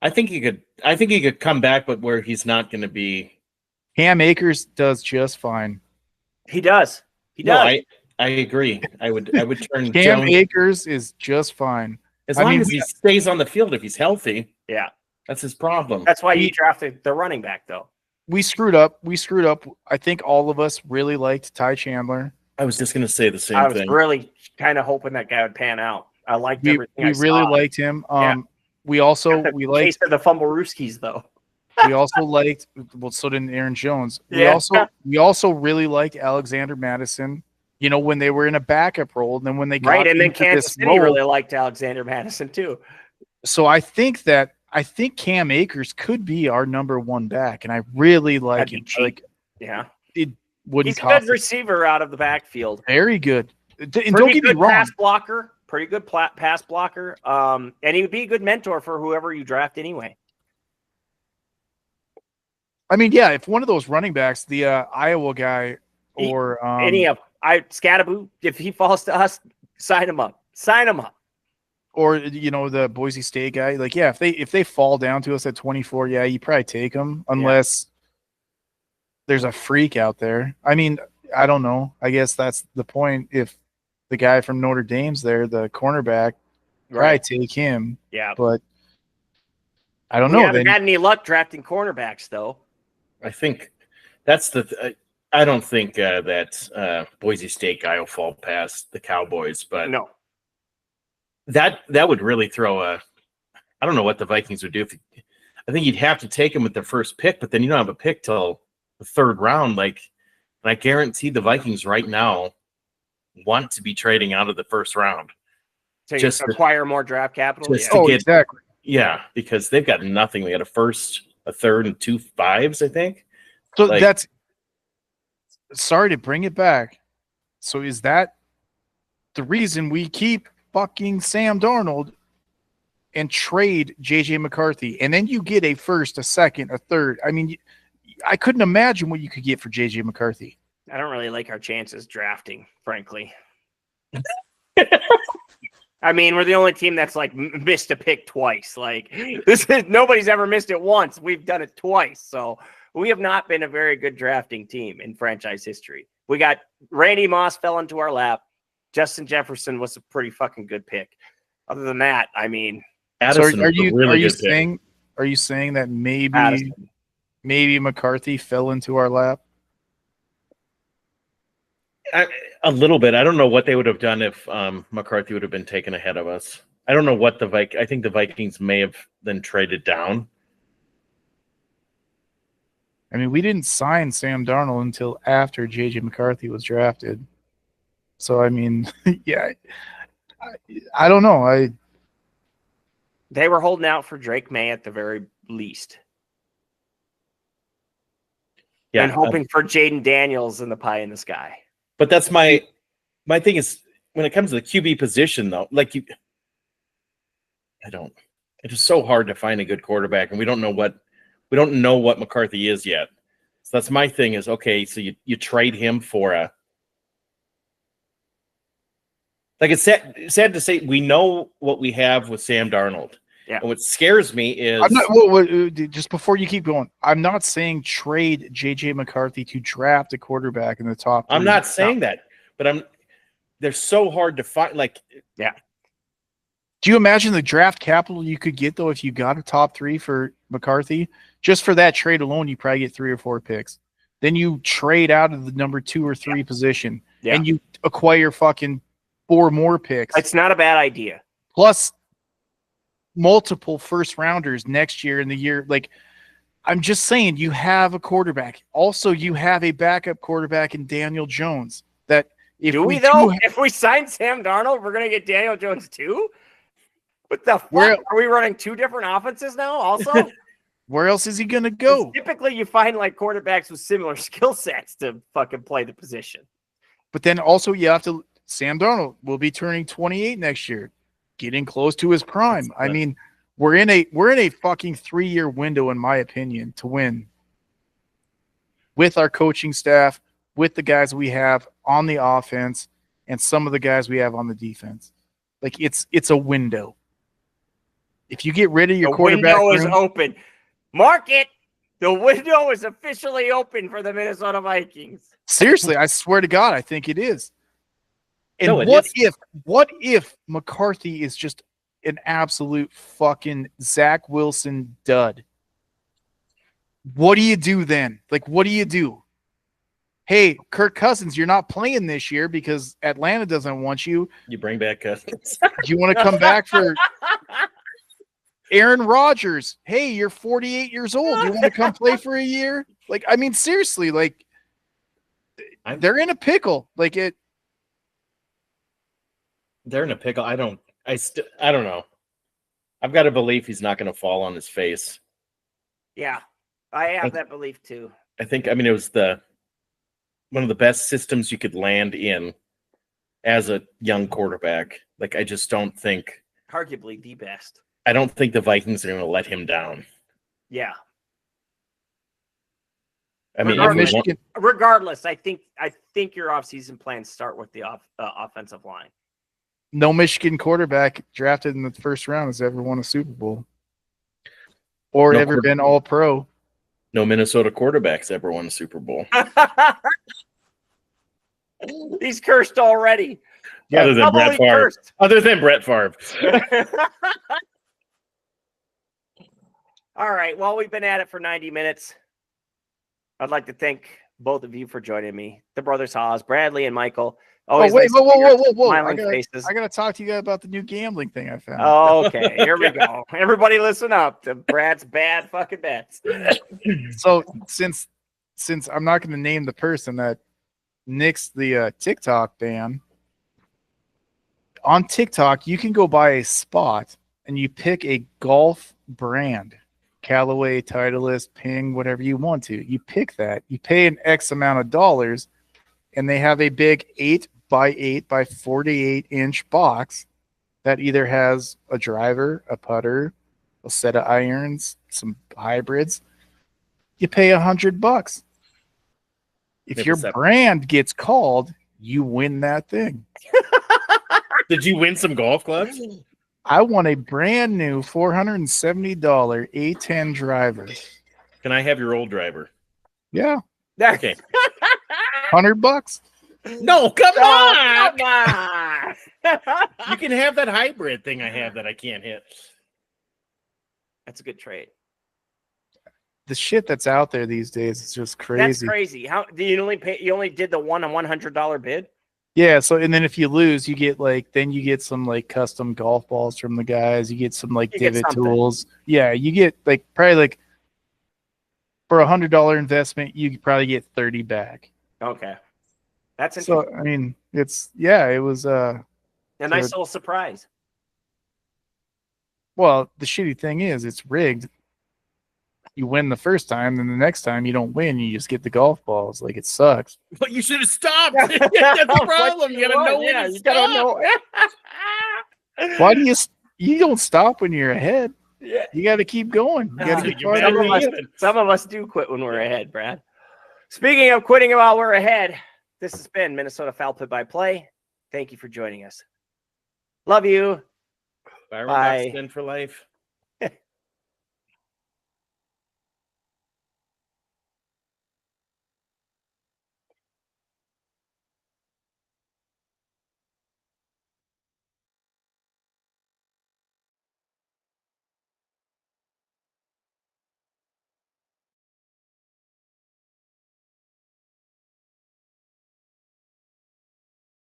I think he could come back, but where he's not going to be. Cam Akers does just fine. He does. He does. No, I agree. I would turn Cam Jones, Akers is just fine. as long as he stays on the field. If he's healthy, yeah, that's his problem. That's why you drafted the running back, though. We screwed up. I think all of us really liked Ty Chandler. I was just going to say the same thing. I was really kind of hoping that guy would pan out. I liked everything. We really liked him. We liked the fumble Rooskies, though. We also liked. Well, so did Aaron Jones. We also really liked Alexander Madison. You know, when they were in a backup role, and then when they got right, and then Kansas City really liked Alexander Madison too. So I think Cam Akers could be our number one back, and I really like him. Like, yeah, it wouldn't. He's a good receiver out of the backfield. Very good. And don't get me wrong. Pretty good pass blocker. And he would be a good mentor for whoever you draft anyway. I mean, yeah, if one of those running backs, the Iowa guy, or any of Scatteraboo, if he falls to us, sign him up. Sign him up. Or the Boise State guy, like if they fall down to us at 24, yeah, you probably take them unless there's a freak out there. I mean, I don't know. I guess that's the point. If the guy from Notre Dame's there, the cornerback, probably take him. Yeah, but I don't know. We haven't had any luck drafting cornerbacks, though. I think that's the. I don't think that Boise State guy will fall past the Cowboys, but no. That would really throw a. I don't know what the Vikings would do. I think you'd have to take him with their first pick, but then you don't have a pick till the third round. And I guarantee the Vikings right now want to be trading out of the first round. So just to acquire more draft capital? Exactly. Yeah, because they've got nothing. They got a first, a third, and 2 5s, I think. So that's – sorry to bring it back. So is that the reason we keep fucking Sam Darnold and trade J.J. McCarthy? And then you get a first, a second, a third. I mean, I couldn't imagine what you could get for J.J. McCarthy. I don't really like our chances drafting, frankly. I mean, we're the only team that's missed a pick twice. Nobody's ever missed it once. We've done it twice. So we have not been a very good drafting team in franchise history. We got Randy Moss fell into our lap. Justin Jefferson was a pretty fucking good pick. Other than that, I mean, Addison are you saying that maybe McCarthy fell into our lap? A little bit. I don't know what they would have done if McCarthy would have been taken ahead of us. I don't know what I think the Vikings may have then traded down. I mean, we didn't sign Sam Darnold until after J.J. McCarthy was drafted. So, I mean, yeah, I don't know. They were holding out for Drake May at the very least. Yeah, and hoping for Jaden Daniels in the pie in the sky. But that's my thing is when it comes to the QB position, though, it's just so hard to find a good quarterback, and we don't know what McCarthy is yet. So that's my thing is, okay, so you trade him for a. It's sad to say we know what we have with Sam Darnold. Yeah. And what scares me is just before you keep going, I'm not saying trade J.J. McCarthy to draft a quarterback in the top 3. I'm not saying that, but they're so hard to find. Yeah. Do you imagine the draft capital you could get though if you got a top 3 for McCarthy? Just for that trade alone, you probably get 3 or 4 picks. Then you trade out of the number 2 or 3 position, and you acquire fucking 4 more picks. It's not a bad idea. Plus multiple first rounders next year in the year. I'm just saying, you have a quarterback. Also, you have a backup quarterback in Daniel Jones. That if if we sign Sam Darnold, we're gonna get Daniel Jones too? What the fuck? Are we running 2 different offenses now? Also, where else is he gonna go? Typically, you find quarterbacks with similar skill sets to fucking play the position. But then also you have to. Sam Darnold will be turning 28 next year, getting close to his prime. I mean, we're in a fucking 3-year window, in my opinion, to win with our coaching staff, with the guys we have on the offense, and some of the guys we have on the defense. Like it's a window. If you get rid of your quarterback window room, is open. Mark it. The window is officially open for the Minnesota Vikings. Seriously, I swear to God, I think it is. And No, it what if McCarthy is just an absolute fucking Zach Wilson dud? What do you do then? Like, what do you do? Hey, Kirk Cousins, you're not playing this year because Atlanta doesn't want you. You bring back Cousins. Do you want to come back for Aaron Rodgers? Hey, you're 48 years old. You want to come play for a year? Like, I mean, seriously, like, they're in a pickle. Like it. They're in a pickle. I don't know. I've got a belief he's not going to fall on his face. Yeah, I have that belief too. I think, I mean, it was one of the best systems you could land in as a young quarterback. Like, I just don't think. Arguably the best. I don't think the Vikings are going to let him down. Yeah. I mean, regardless, I think your offseason plans start with the offensive line. No Michigan quarterback drafted in the first round has ever won a Super Bowl or ever been All-Pro. No Minnesota quarterbacks ever won a Super Bowl. He's cursed already. Yeah, other than Brett Favre. All right. Well, we've been at it for 90 minutes. I'd like to thank both of you for joining me. The brothers Haas, Bradley and Michael. Always whoa. I faces. gotta talk to you guys about the new gambling thing I found. Oh, okay, here we go. Everybody listen up to Brad's bad fucking bets. So since I'm not gonna name the person that nixed the TikTok ban, on TikTok you can go buy a spot and you pick a golf brand. Callaway, Titleist, Ping, whatever you want to. You pick that. You pay an X amount of dollars, and they have a big 8x8 by 48-inch box that either has a driver, a putter, a set of irons, some hybrids. You pay $100. If your brand gets called, you win that thing. Did you win some golf clubs? I want a brand new $470 A10 driver. Can I have your old driver? Yeah. Okay. $100. No, come on. You can have that hybrid thing I have that I can't hit. That's a good trade. The shit that's out there these days is just crazy. That's crazy. How do you only pay? You only did the $100 bid? Yeah, so and then if you lose, you get some like custom golf balls from the guys. You get some like divot tools. Yeah, you get like probably like for $100 investment, you could probably get 30 back. Okay. That's interesting. So I mean it was a nice little surprise. Well, the shitty thing is it's rigged. You win the first time, then the next time you don't win, you just get the golf balls. Like, it sucks. But you should have stopped. That's the problem. You gotta know when to stop. Why do you don't stop when you're ahead? Yeah. You got to keep going. You got to get some of us do quit when we're ahead, Brad. Speaking of quitting while we're ahead, this has been Minnesota Foul Pit by Play. Thank you for joining us. Love you. Bye. For life.